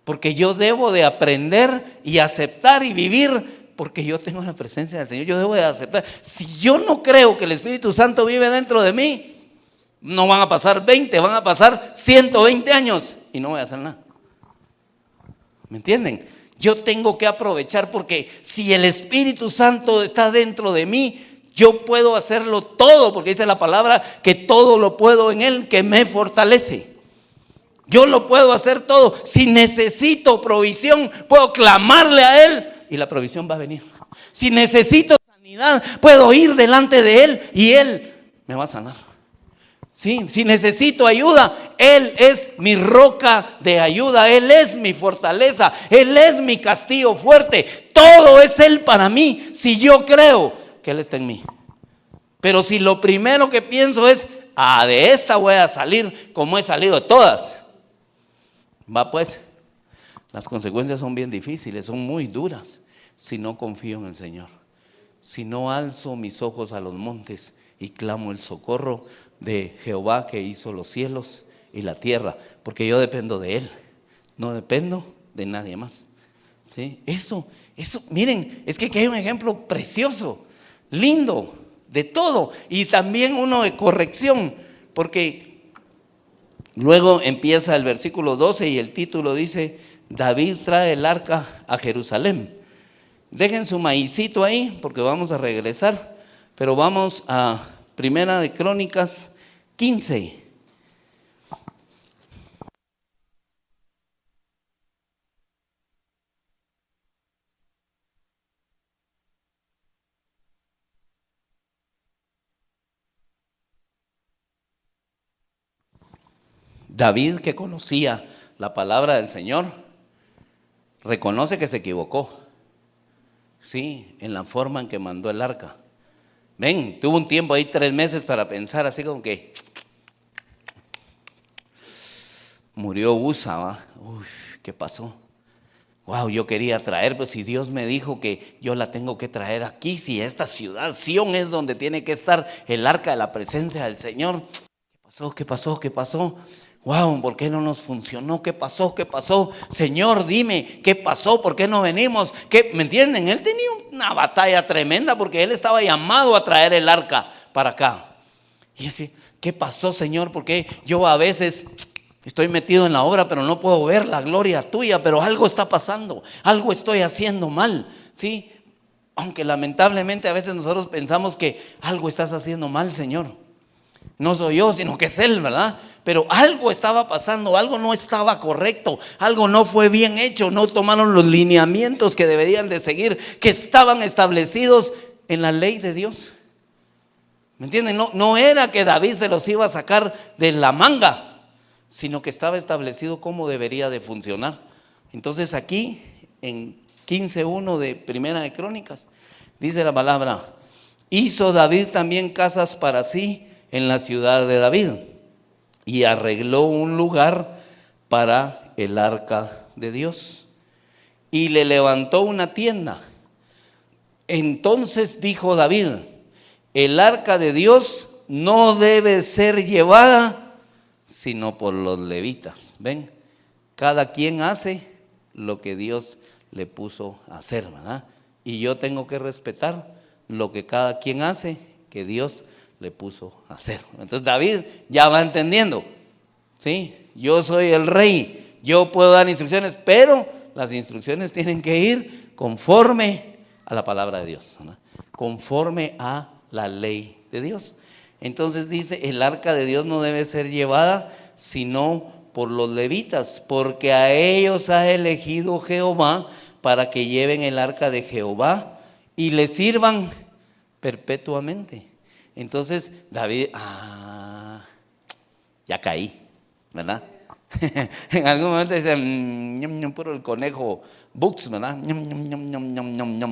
Porque yo debo de aprender y aceptar y vivir porque yo tengo la presencia del Señor. Yo debo de aceptar. Si yo no creo que el Espíritu Santo vive dentro de mí, no van a pasar 20, van a pasar 120 años y no voy a hacer nada. ¿Me entienden? Yo tengo que aprovechar porque si el Espíritu Santo está dentro de mí, yo puedo hacerlo todo, porque dice la palabra que todo lo puedo en Él que me fortalece. Yo lo puedo hacer todo. Si necesito provisión, puedo clamarle a Él y la provisión va a venir. Si necesito sanidad, puedo ir delante de Él y Él me va a sanar. Sí, si necesito ayuda, Él es mi roca de ayuda, Él es mi fortaleza, Él es mi castillo fuerte. Todo es Él para mí, si yo creo que Él está en mí. Pero si lo primero que pienso es, de esta voy a salir como he salido de todas, va pues, las consecuencias son bien difíciles, son muy duras, si no confío en el Señor. Si no alzo mis ojos a los montes y clamo el socorro de Jehová que hizo los cielos y la tierra, porque yo dependo de Él, no dependo de nadie más. ¿Sí? Eso, miren, es que aquí hay un ejemplo precioso, lindo, de todo, y también uno de corrección, porque luego empieza el versículo 12 y el título dice, David trae el arca a Jerusalén. Dejen su maicito ahí porque vamos a regresar, pero vamos a Primera de Crónicas 15. David, que conocía la palabra del Señor, reconoce que se equivocó, sí, en la forma en que mandó el arca. Ven, tuvo un tiempo ahí 3 meses para pensar, así como que murió Usa, ¿va? Uy, ¿qué pasó? Wow, yo quería traer, pues si Dios me dijo que yo la tengo que traer aquí, si esta ciudad, Sión, es donde tiene que estar el arca de la presencia del Señor. ¿Qué pasó? ¿Qué pasó? ¿Qué pasó? Wow, ¿por qué no nos funcionó? ¿Qué pasó? ¿Qué pasó? Señor, dime, ¿qué pasó? ¿Por qué no venimos? ¿Qué? ¿Me entienden? Él tenía una batalla tremenda porque él estaba llamado a traer el arca para acá. Y así, ¿qué pasó, Señor? Porque yo a veces estoy metido en la obra, pero no puedo ver la gloria tuya, pero algo está pasando, algo estoy haciendo mal, ¿sí? Aunque lamentablemente a veces nosotros pensamos que algo estás haciendo mal, Señor. No soy yo, sino que es Él, ¿verdad? Pero algo estaba pasando, algo no estaba correcto, algo no fue bien hecho, no tomaron los lineamientos que deberían de seguir, que estaban establecidos en la ley de Dios. ¿Me entienden? No era que David se los iba a sacar de la manga, sino que estaba establecido cómo debería de funcionar. Entonces aquí en 15:1 de Primera de Crónicas dice la palabra, hizo David también casas para sí en la ciudad de David y arregló un lugar para el arca de Dios y le levantó una tienda. Entonces dijo David, el arca de Dios no debe ser llevada sino por los levitas. ¿Ven? Cada quien hace lo que Dios le puso a hacer, ¿verdad? Y yo tengo que respetar lo que cada quien hace que Dios le puso a hacer. Entonces David ya va entendiendo, ¿sí? Yo soy el rey, yo puedo dar instrucciones, pero las instrucciones tienen que ir conforme a la palabra de Dios, ¿verdad? Conforme a la ley de Dios. Entonces dice, el arca de Dios no debe ser llevada sino por los levitas, porque a ellos ha elegido Jehová para que lleven el arca de Jehová y le sirvan perpetuamente. Entonces David, ya caí, ¿verdad? En algún momento dice, puro el conejo Bux, ¿verdad?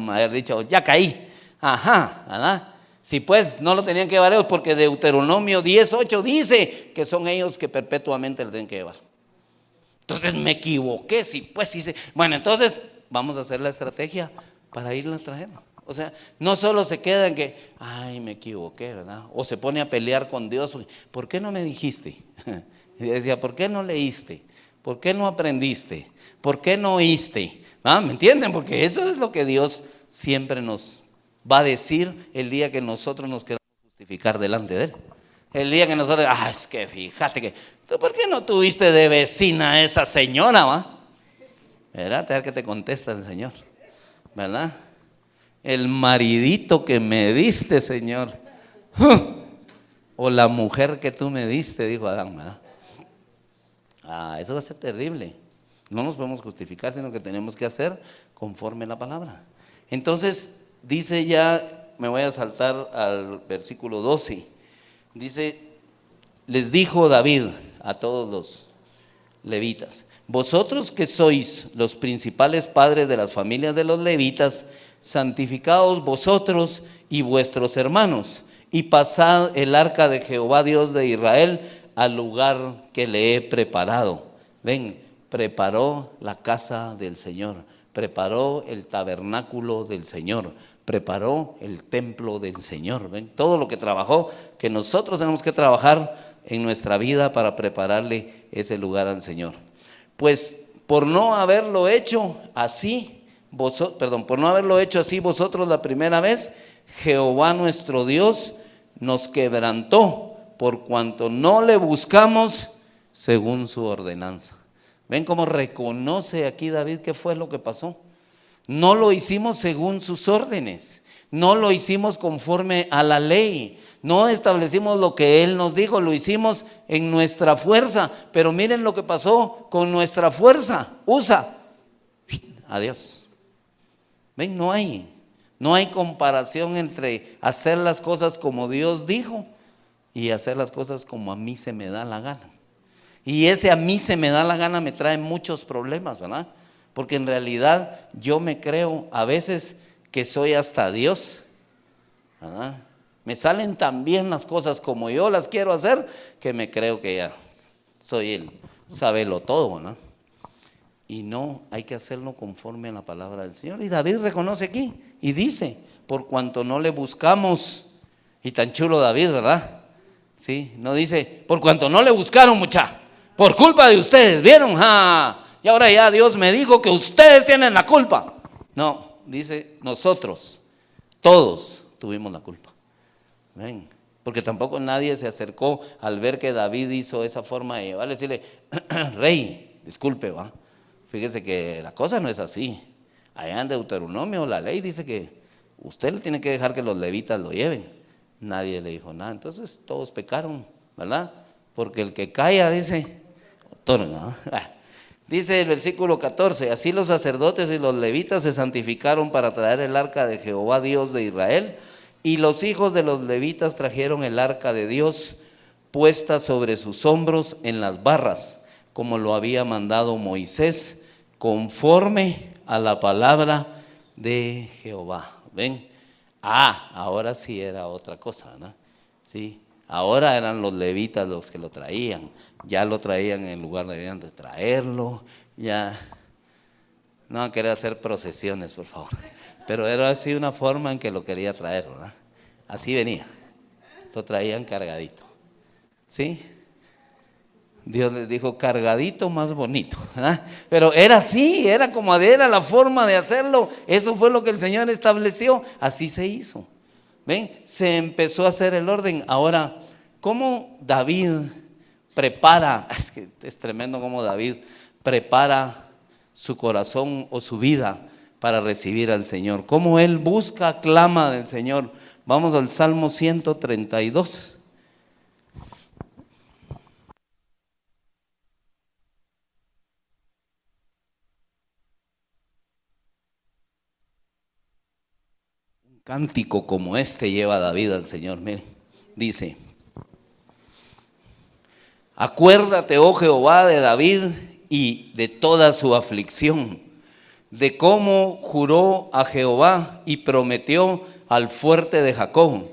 Haber dicho, ya caí, ¿verdad? Si pues no lo tenían que llevar ellos, porque Deuteronomio 10:8 dice que son ellos que perpetuamente lo tienen que llevar. Entonces me equivoqué, si pues dice, bueno, entonces vamos a hacer la estrategia para irla a traer. O sea, no solo se queda en que, ay, me equivoqué, ¿verdad? O se pone a pelear con Dios, ¿por qué no me dijiste? Y decía, ¿por qué no leíste? ¿Por qué no aprendiste? ¿Por qué no oíste? ¿Ah? ¿Me entienden? Porque eso es lo que Dios siempre nos va a decir el día que nosotros nos queramos justificar delante de Él. El día que nosotros, es que fíjate que, ¿tú por qué no tuviste de vecina a esa señora, va? ¿Verdad? A ver qué te contesta el Señor, ¿verdad? El maridito que me diste, Señor. O la mujer que tú me diste, dijo Adán, ¿verdad? Eso va a ser terrible. No nos podemos justificar, sino que tenemos que hacer conforme a la palabra. Entonces, dice ya, me voy a saltar al versículo 12. Dice, les dijo David a todos los levitas: vosotros que sois los principales padres de las familias de los levitas, santificaos vosotros y vuestros hermanos, y pasad el arca de Jehová Dios de Israel al lugar que le he preparado. Ven, preparó la casa del Señor, preparó el tabernáculo del Señor, preparó el templo del Señor. ¿Ven? Todo lo que trabajó, que nosotros tenemos que trabajar en nuestra vida para prepararle ese lugar al Señor. Pues por no haberlo hecho así, vosotros la primera vez, Jehová nuestro Dios nos quebrantó por cuanto no le buscamos según su ordenanza. ¿Ven cómo reconoce aquí David qué fue lo que pasó? No lo hicimos según sus órdenes, no lo hicimos conforme a la ley, no establecimos lo que Él nos dijo, lo hicimos en nuestra fuerza. Pero miren lo que pasó con nuestra fuerza, adiós. ¿Ven? No hay comparación entre hacer las cosas como Dios dijo y hacer las cosas como a mí se me da la gana. Y ese a mí se me da la gana me trae muchos problemas, ¿verdad? Porque en realidad yo me creo a veces que soy hasta Dios, ¿verdad? Me salen tan bien las cosas como yo las quiero hacer, que me creo que ya soy el sabelo todo, ¿no? Y no, hay que hacerlo conforme a la palabra del Señor. Y David reconoce aquí y dice, por cuanto no le buscamos. Y tan chulo David, ¿verdad? Sí, no dice, por cuanto no le buscaron, mucha, por culpa de ustedes, ¿vieron? Y ahora ya Dios me dijo que ustedes tienen la culpa. No, dice, nosotros, todos tuvimos la culpa. Ven, porque tampoco nadie se acercó al ver que David hizo esa forma de llevarle, decirle, rey, disculpe, va. Fíjese que la cosa no es así. Allá en Deuteronomio la ley dice que usted le tiene que dejar que los levitas lo lleven. Nadie le dijo nada. Entonces todos pecaron, ¿verdad? Porque el que calla, dice, otorga. Dice el versículo 14, así los sacerdotes y los levitas se santificaron para traer el arca de Jehová Dios de Israel, y los hijos de los levitas trajeron el arca de Dios puesta sobre sus hombros en las barras, como lo había mandado Moisés, conforme a la palabra de Jehová. ¿Ven? Ahora sí era otra cosa, ¿no? Sí, ahora eran los levitas los que lo traían, ya lo traían en lugar de traerlo, ya no van a querer hacer procesiones, por favor, pero era así una forma en que lo quería traer, ¿verdad? Así venía, lo traían cargadito, ¿sí? Dios les dijo cargadito más bonito, ¿verdad? Pero era así, era como era la forma de hacerlo. Eso fue lo que el Señor estableció, así se hizo. ¿Ven? Se empezó a hacer el orden. Ahora, ¿cómo David prepara? Es que es tremendo cómo David prepara su corazón o su vida para recibir al Señor. Cómo él busca, clama del Señor. Vamos al Salmo 132. Cántico como este lleva David al Señor. Mire, dice: acuérdate, oh Jehová, de David y de toda su aflicción, de cómo juró a Jehová y prometió al fuerte de Jacob: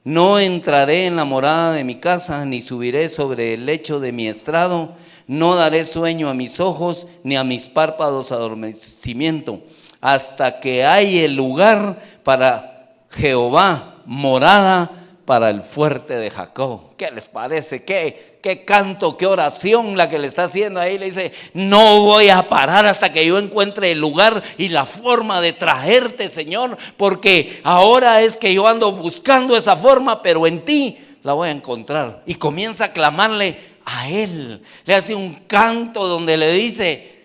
no entraré en la morada de mi casa, ni subiré sobre el lecho de mi estrado, no daré sueño a mis ojos, ni a mis párpados adormecimiento, hasta que hay el lugar para Jehová, morada para el fuerte de Jacob. ¿Qué les parece? ¿Qué canto, qué oración la que le está haciendo ahí? Le dice, no voy a parar hasta que yo encuentre el lugar y la forma de traerte, Señor, porque ahora es que yo ando buscando esa forma, pero en ti la voy a encontrar. Y comienza a clamarle a Él. Le hace un canto donde le dice,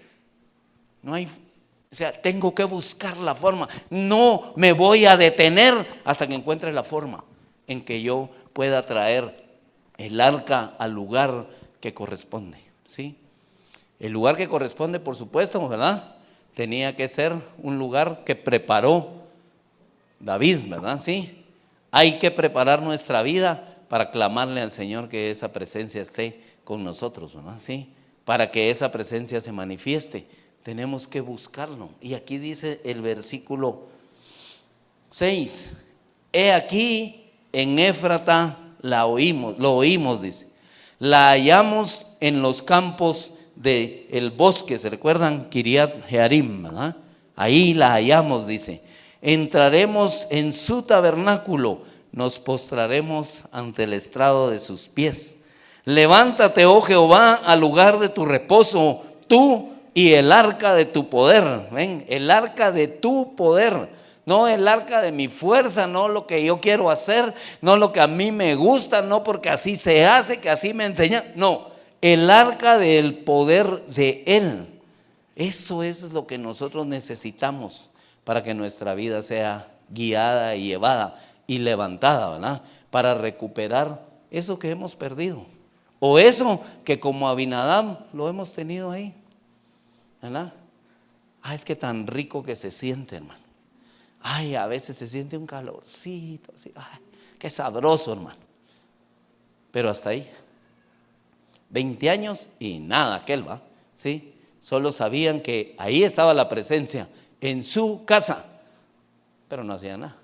no hay, o sea, tengo que buscar la forma. No me voy a detener hasta que encuentre la forma en que yo pueda traer el arca al lugar que corresponde, ¿sí? El lugar que corresponde, por supuesto, ¿verdad? Tenía que ser un lugar que preparó David, ¿verdad? Sí. Hay que preparar nuestra vida para clamarle al Señor que esa presencia esté con nosotros, ¿verdad? Sí. Para que esa presencia se manifieste, tenemos que buscarlo. Y aquí dice el versículo 6, he aquí en Éfrata lo oímos, dice. La hallamos en los campos del bosque, ¿se recuerdan? Kiriat Jearim, ¿verdad? Ahí la hallamos, dice. Entraremos en su tabernáculo, nos postraremos ante el estrado de sus pies. Levántate, oh Jehová, al lugar de tu reposo, tú y el arca de tu poder. Ven, el arca de tu poder. No el arca de mi fuerza, no lo que yo quiero hacer, no lo que a mí me gusta, no porque así se hace, que así me enseñan. No, el arca del poder de Él. Eso es lo que nosotros necesitamos para que nuestra vida sea guiada y llevada y levantada, ¿verdad? Para recuperar eso que hemos perdido. O eso que como Abinadab lo hemos tenido ahí, ¿verdad? Es que tan rico que se siente, hermano. A veces se siente un calorcito, así, qué sabroso, hermano. Pero hasta ahí. 20 años y nada, aquel va, ¿sí? Solo sabían que ahí estaba la presencia, en su casa, pero no hacía nada.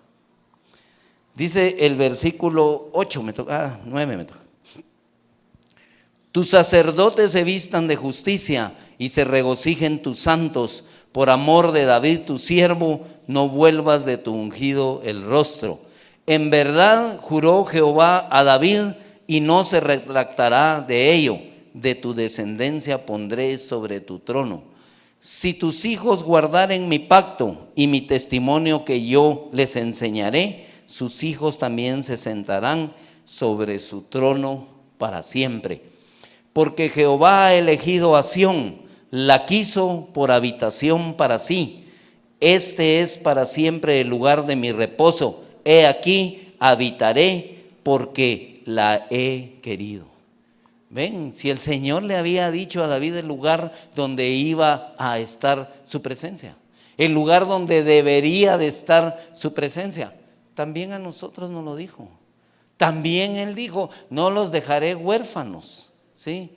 Dice el versículo 8, 9 me toca. Tus sacerdotes se vistan de justicia y se regocijen tus santos. Por amor de David tu siervo, no vuelvas de tu ungido el rostro. En verdad juró Jehová a David y no se retractará de ello. De tu descendencia pondré sobre tu trono. Si tus hijos guardaren mi pacto y mi testimonio que yo les enseñaré, sus hijos también se sentarán sobre su trono para siempre. Porque Jehová ha elegido a Sión, la quiso por habitación para sí. Este es para siempre el lugar de mi reposo. He aquí, habitaré porque la he querido. Ven, si el Señor le había dicho a David el lugar donde iba a estar su presencia, el lugar donde debería de estar su presencia, también a nosotros nos lo dijo. También Él dijo, no los dejaré huérfanos, ¿sí?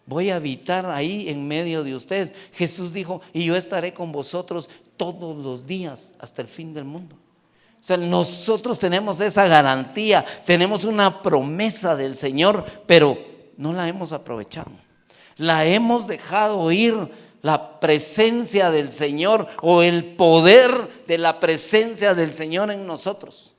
Voy a habitar ahí en medio de ustedes. Jesús dijo, y yo estaré con vosotros todos los días hasta el fin del mundo. O sea, nosotros tenemos esa garantía, tenemos una promesa del Señor, pero no la hemos aprovechado. La hemos dejado ir, la presencia del Señor o el poder de la presencia del Señor en nosotros.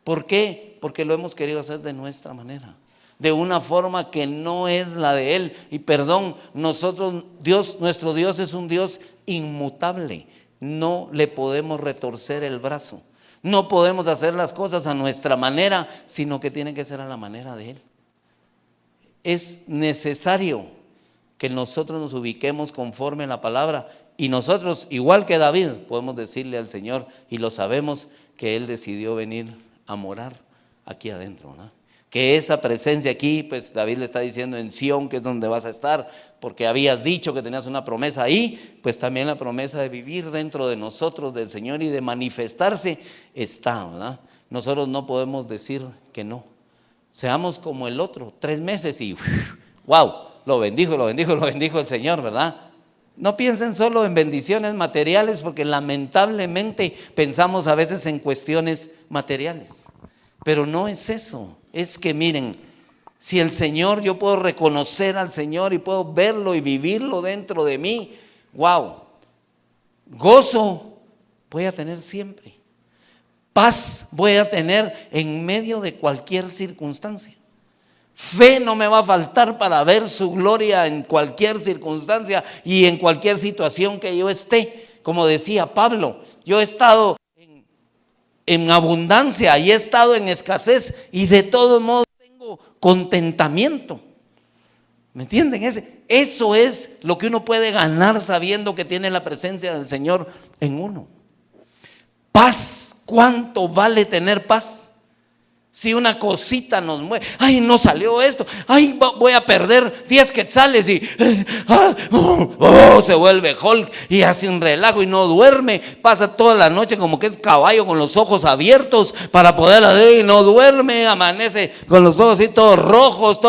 ¿Por qué? Porque lo hemos querido hacer de nuestra manera, de una forma que no es la de Él. Y perdón, nuestro Dios es un Dios inmutable. No le podemos retorcer el brazo. No podemos hacer las cosas a nuestra manera, sino que tienen que ser a la manera de Él. Es necesario que nosotros nos ubiquemos conforme a la palabra. Y nosotros, igual que David, podemos decirle al Señor, y lo sabemos, que Él decidió venir a morar aquí adentro, ¿no? Que esa presencia aquí, pues David le está diciendo en Sión, que es donde vas a estar, porque habías dicho que tenías una promesa ahí, pues también la promesa de vivir dentro de nosotros, del Señor, y de manifestarse está, ¿verdad? Nosotros no podemos decir que no. Seamos como el otro, 3 meses y wow, lo bendijo el Señor, ¿verdad? No piensen solo en bendiciones materiales, porque lamentablemente pensamos a veces en cuestiones materiales. Pero no es eso, es que miren, si el Señor, yo puedo reconocer al Señor y puedo verlo y vivirlo dentro de mí, wow, gozo voy a tener siempre. Paz voy a tener en medio de cualquier circunstancia. Fe no me va a faltar para ver su gloria en cualquier circunstancia y en cualquier situación que yo esté. Como decía Pablo, yo he estado en abundancia y he estado en escasez y de todos modos tengo contentamiento. ¿Me entienden? Eso es lo que uno puede ganar sabiendo que tiene la presencia del Señor en uno. Paz, ¿cuánto vale tener paz? Si una cosita nos mueve, ay, no salió esto, ay, voy a perder 10 quetzales y se vuelve Hulk y hace un relajo y no duerme, pasa toda la noche como que es caballo con los ojos abiertos para poder hacer y no duerme, amanece con los ojos así todos rojos,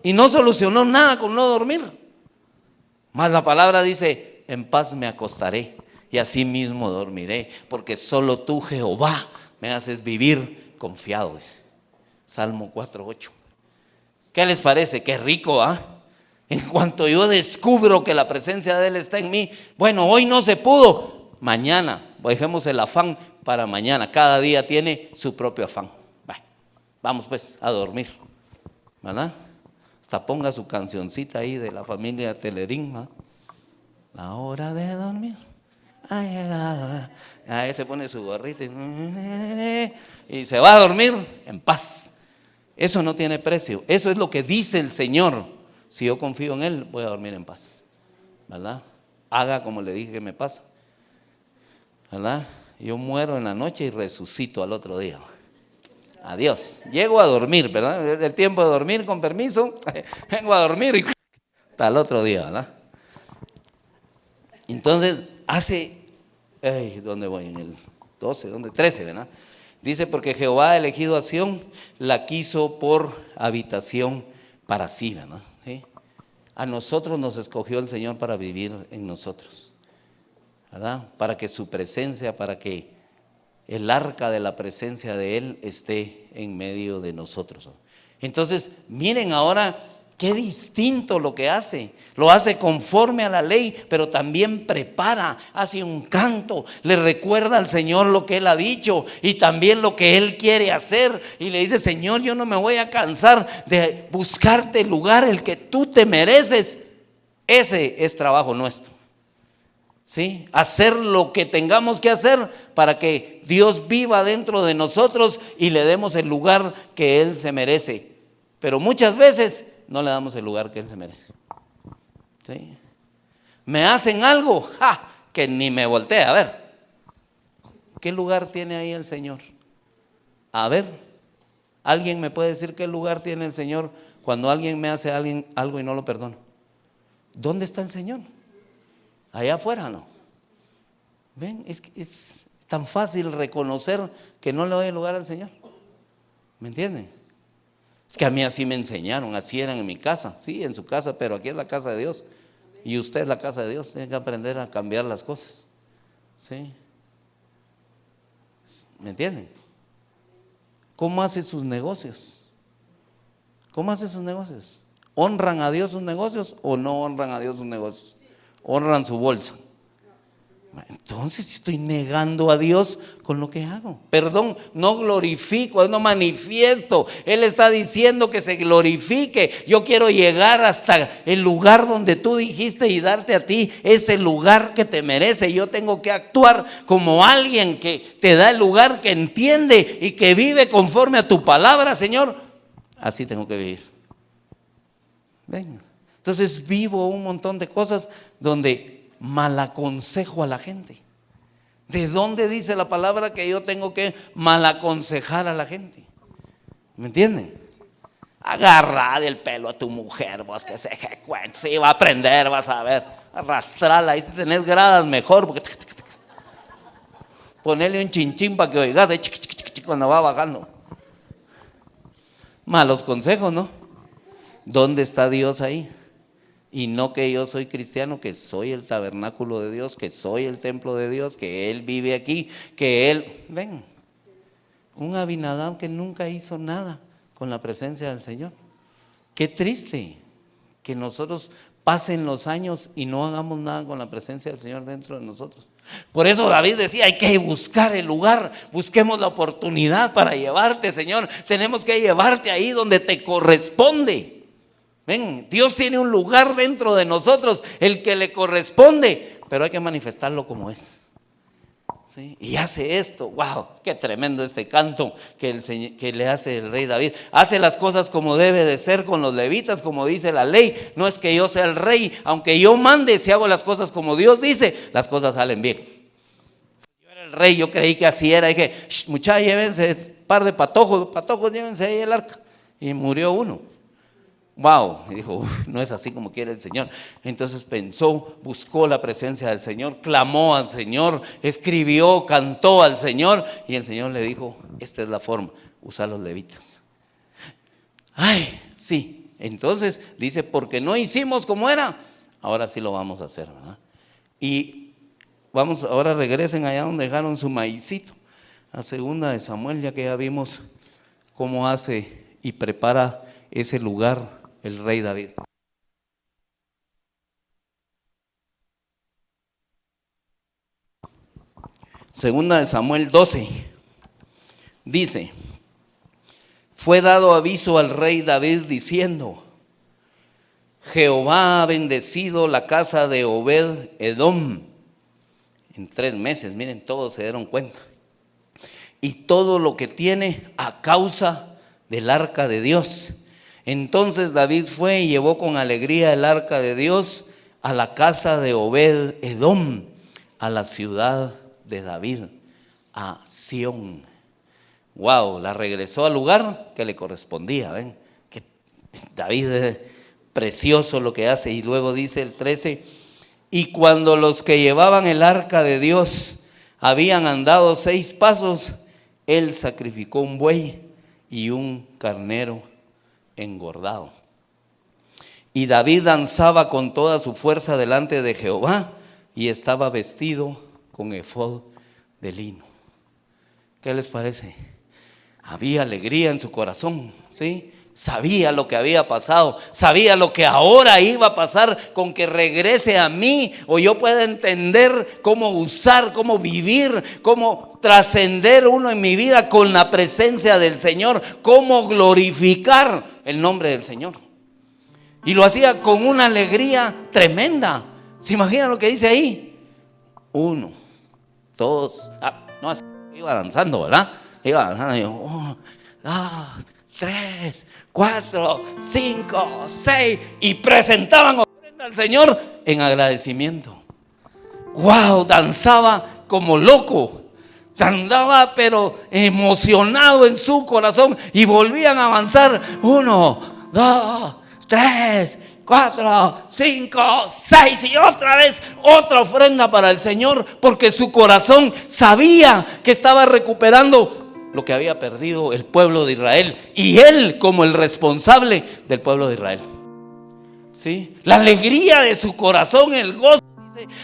y no solucionó nada con no dormir. Más la palabra dice, en paz me acostaré y así mismo dormiré, porque solo tú, Jehová, me haces vivir confiado, dice. Salmo 4:8. ¿Qué les parece? Qué rico, ¿ah? En cuanto yo descubro que la presencia de Él está en mí, bueno, hoy no se pudo, mañana, dejemos el afán para mañana. Cada día tiene su propio afán. Vamos pues a dormir, ¿verdad? Hasta ponga su cancioncita ahí de la familia Telerín, ¿verdad? La hora de dormir. Ahí se pone su gorrita y se va a dormir en paz. Eso no tiene precio. Eso es lo que dice el Señor. Si yo confío en Él, voy a dormir en paz, ¿verdad? Haga como le dije que me pasa, ¿verdad? Yo muero en la noche y resucito al otro día. Adiós. Llego a dormir, ¿verdad? El tiempo de dormir, con permiso. Vengo a dormir y hasta el otro día, ¿verdad? Entonces, ¿dónde voy? En el 12, ¿dónde? 13, ¿verdad? Dice, porque Jehová ha elegido a Sión, la quiso por habitación para sí, ¿verdad? ¿Sí? A nosotros nos escogió el Señor para vivir en nosotros, ¿verdad? Para que su presencia, para que el arca de la presencia de Él esté en medio de nosotros. Entonces, miren ahora qué distinto lo que hace. Lo hace conforme a la ley, pero también prepara, hace un canto, le recuerda al Señor lo que Él ha dicho y también lo que Él quiere hacer. Y le dice, Señor, yo no me voy a cansar de buscarte el lugar, el que tú te mereces. Ese es trabajo nuestro. ¿Sí? Hacer lo que tengamos que hacer para que Dios viva dentro de nosotros y le demos el lugar que Él se merece. Pero muchas veces no le damos el lugar que Él se merece. ¿Sí? Me hacen algo, que ni me volteé a ver. ¿Qué lugar tiene ahí el Señor? A ver, ¿alguien me puede decir qué lugar tiene el Señor cuando alguien me hace algo y no lo perdono? ¿Dónde está el Señor? Allá afuera, ¿no? Ven, es tan fácil reconocer que no le doy el lugar al Señor. ¿Me entienden? Es que a mí así me enseñaron, así eran en mi casa. Sí, en su casa, pero aquí es la casa de Dios. Y usted es la casa de Dios, tiene que aprender a cambiar las cosas. ¿Sí? ¿Me entienden? ¿Cómo hace sus negocios? ¿Cómo hace sus negocios? ¿Honran a Dios sus negocios o no honran a Dios sus negocios? Honran su bolsa. Entonces estoy negando a Dios con lo que hago. Perdón, no glorifico, no manifiesto. Él está diciendo que se glorifique. Yo quiero llegar hasta el lugar donde tú dijiste y darte a ti ese lugar que te merece. Yo tengo que actuar como alguien que te da el lugar, que entiende y que vive conforme a tu palabra, Señor. Así tengo que vivir. Venga. Entonces vivo un montón de cosas donde malaconsejo a la gente. ¿De dónde dice la palabra que yo tengo que malaconsejar a la gente? ¿Me entienden? Agarra del pelo a tu mujer, vos que se cuenta, sí, va a aprender, vas a ver, arrastrala, ahí si tenés gradas mejor, porque ponerle un chinchín para que oigas cuando va bajando. Malos consejos, ¿no? ¿Dónde está Dios ahí? Y no que yo soy cristiano, que soy el tabernáculo de Dios, que soy el templo de Dios, que Él vive aquí, que Él, ven, un Abinadab que nunca hizo nada con la presencia del Señor. Qué triste, que nosotros pasen los años y no hagamos nada con la presencia del Señor dentro de nosotros. Por eso David decía, hay que buscar el lugar, busquemos la oportunidad para llevarte, Señor. Tenemos que llevarte ahí donde te corresponde. Ven, Dios tiene un lugar dentro de nosotros, el que le corresponde, pero hay que manifestarlo como es. ¿Sí? Y hace esto, wow, qué tremendo este canto que le hace el rey David. Hace las cosas como debe de ser con los levitas, como dice la ley. No es que yo sea el rey, aunque yo mande, si hago las cosas como Dios dice, las cosas salen bien. Yo era el rey, yo creí que así era. Dije, muchachos, llévense un par de patojos, llévense ahí el arca. Y murió uno. Wow, y dijo, no es así como quiere el Señor. Entonces pensó, buscó la presencia del Señor, clamó al Señor, escribió, cantó al Señor, y el Señor le dijo, esta es la forma, usa los levitas. Ay, sí, entonces dice, porque no hicimos como era, ahora sí lo vamos a hacer, ¿verdad? Y vamos, ahora regresen allá donde dejaron su maicito, a 2 Samuel, ya que ya vimos cómo hace y prepara ese lugar el rey David. 2 Samuel 12 dice, fue dado aviso al rey David diciendo, Jehová ha bendecido la casa de Obed Edom en 3 meses, miren, todos se dieron cuenta, y todo lo que tiene a causa del arca de Dios. Entonces David fue y llevó con alegría el arca de Dios a la casa de Obed Edom, a la ciudad de David, a Sión. Wow, la regresó al lugar que le correspondía. Ven, que David es precioso lo que hace. Y luego dice el 13, y cuando los que llevaban el arca de Dios habían andado 6 pasos, él sacrificó un buey y un carnero engordado. Y David danzaba con toda su fuerza delante de Jehová y estaba vestido con efod de lino. ¿Qué les parece? Había alegría en su corazón, ¿sí? Sabía lo que había pasado, sabía lo que ahora iba a pasar con que regrese a mí, o yo pueda entender cómo usar, cómo vivir, cómo trascender uno en mi vida con la presencia del Señor, cómo glorificar el nombre del Señor. Y lo hacía con una alegría tremenda. ¿Se imaginan lo que dice ahí? 1, 2, no, así iba danzando, ¿verdad? Iba danzando y yo, 3, 4, 5, 6, y presentaban ofrenda al Señor en agradecimiento. Wow, danzaba como loco, andaba pero emocionado en su corazón, y volvían a avanzar. 1, 2, 3, 4, 5, 6, y otra vez otra ofrenda para el Señor, porque su corazón sabía que estaba recuperando lo que había perdido el pueblo de Israel, y él como el responsable del pueblo de Israel. ¿Sí? La alegría de su corazón, el gozo.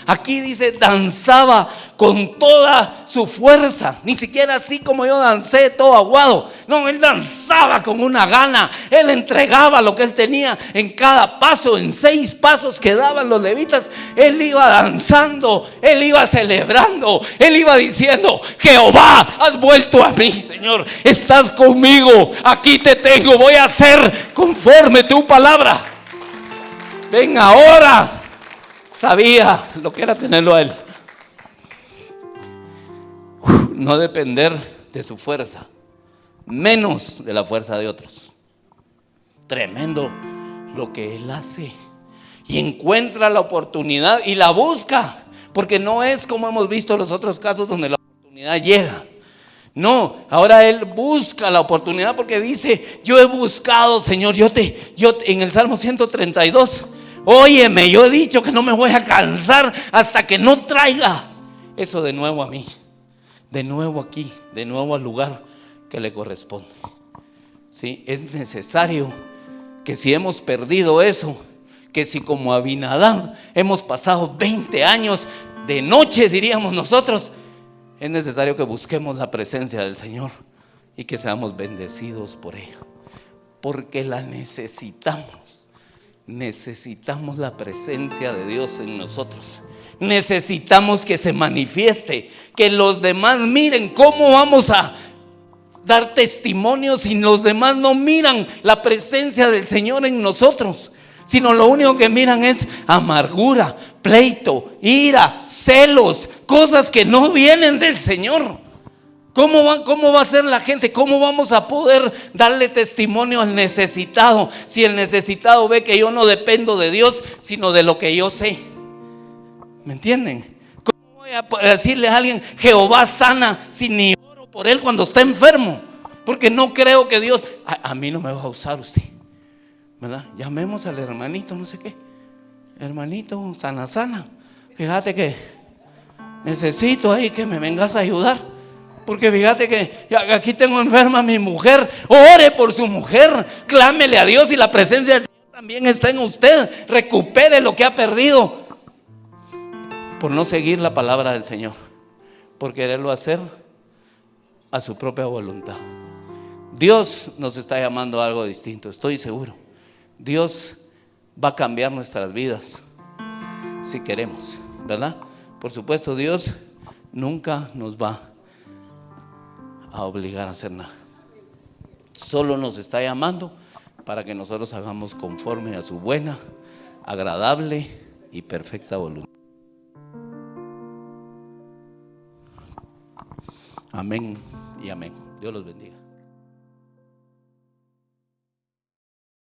Aquí dice, danzaba con toda su fuerza. Ni siquiera así como yo dancé todo aguado. No, él danzaba con una gana. Él entregaba lo que él tenía en cada paso. En 6 pasos que daban los levitas, él iba danzando, él iba celebrando, él iba diciendo, Jehová, has vuelto a mí, Señor, estás conmigo, aquí te tengo, voy a hacer conforme tu palabra. Ven ahora. Sabía lo que era tenerlo a él. No depender de su fuerza, menos de la fuerza de otros. Tremendo lo que él hace. Y encuentra la oportunidad y la busca, porque no es como hemos visto en los otros casos donde la oportunidad llega. No, ahora él busca la oportunidad, porque dice, yo he buscado, Señor, yo en el Salmo 132, óyeme, yo he dicho que no me voy a cansar hasta que no traiga eso de nuevo a mí, de nuevo aquí, de nuevo al lugar que le corresponde. ¿Sí? Es necesario que si hemos perdido eso, que si como Abinadab hemos pasado 20 años de noche, diríamos nosotros, es necesario que busquemos la presencia del Señor y que seamos bendecidos por ella, porque la necesitamos. necesitamos la presencia de Dios en nosotros. Necesitamos que se manifieste, que los demás miren cómo vamos a dar testimonio si los demás no miran la presencia del Señor en nosotros, sino lo único que miran es amargura, pleito, ira, celos, cosas que no vienen del Señor. ¿Cómo va a ser la gente? ¿Cómo vamos a poder darle testimonio al necesitado si el necesitado ve que yo no dependo de Dios, sino de lo que yo sé? ¿Me entienden? ¿Cómo voy a decirle a alguien Jehová sana si ni oro por él cuando está enfermo? Porque no creo que Dios, a mí no me va a usar usted, ¿verdad? Llamemos al hermanito, no sé qué, hermanito sana, fíjate que necesito ahí que me vengas a ayudar. Porque fíjate que aquí tengo enferma a mi mujer. Ore por su mujer, clámele a Dios y la presencia del Señor también está en usted. Recupere lo que ha perdido por no seguir la palabra del Señor, por quererlo hacer a su propia voluntad. Dios nos está llamando a algo distinto, estoy seguro. Dios va a cambiar nuestras vidas si queremos, ¿verdad? Por supuesto, Dios nunca nos va a obligar a hacer nada. Solo nos está llamando para que nosotros hagamos conforme a su buena, agradable y perfecta voluntad. Amén y amén. Dios los bendiga.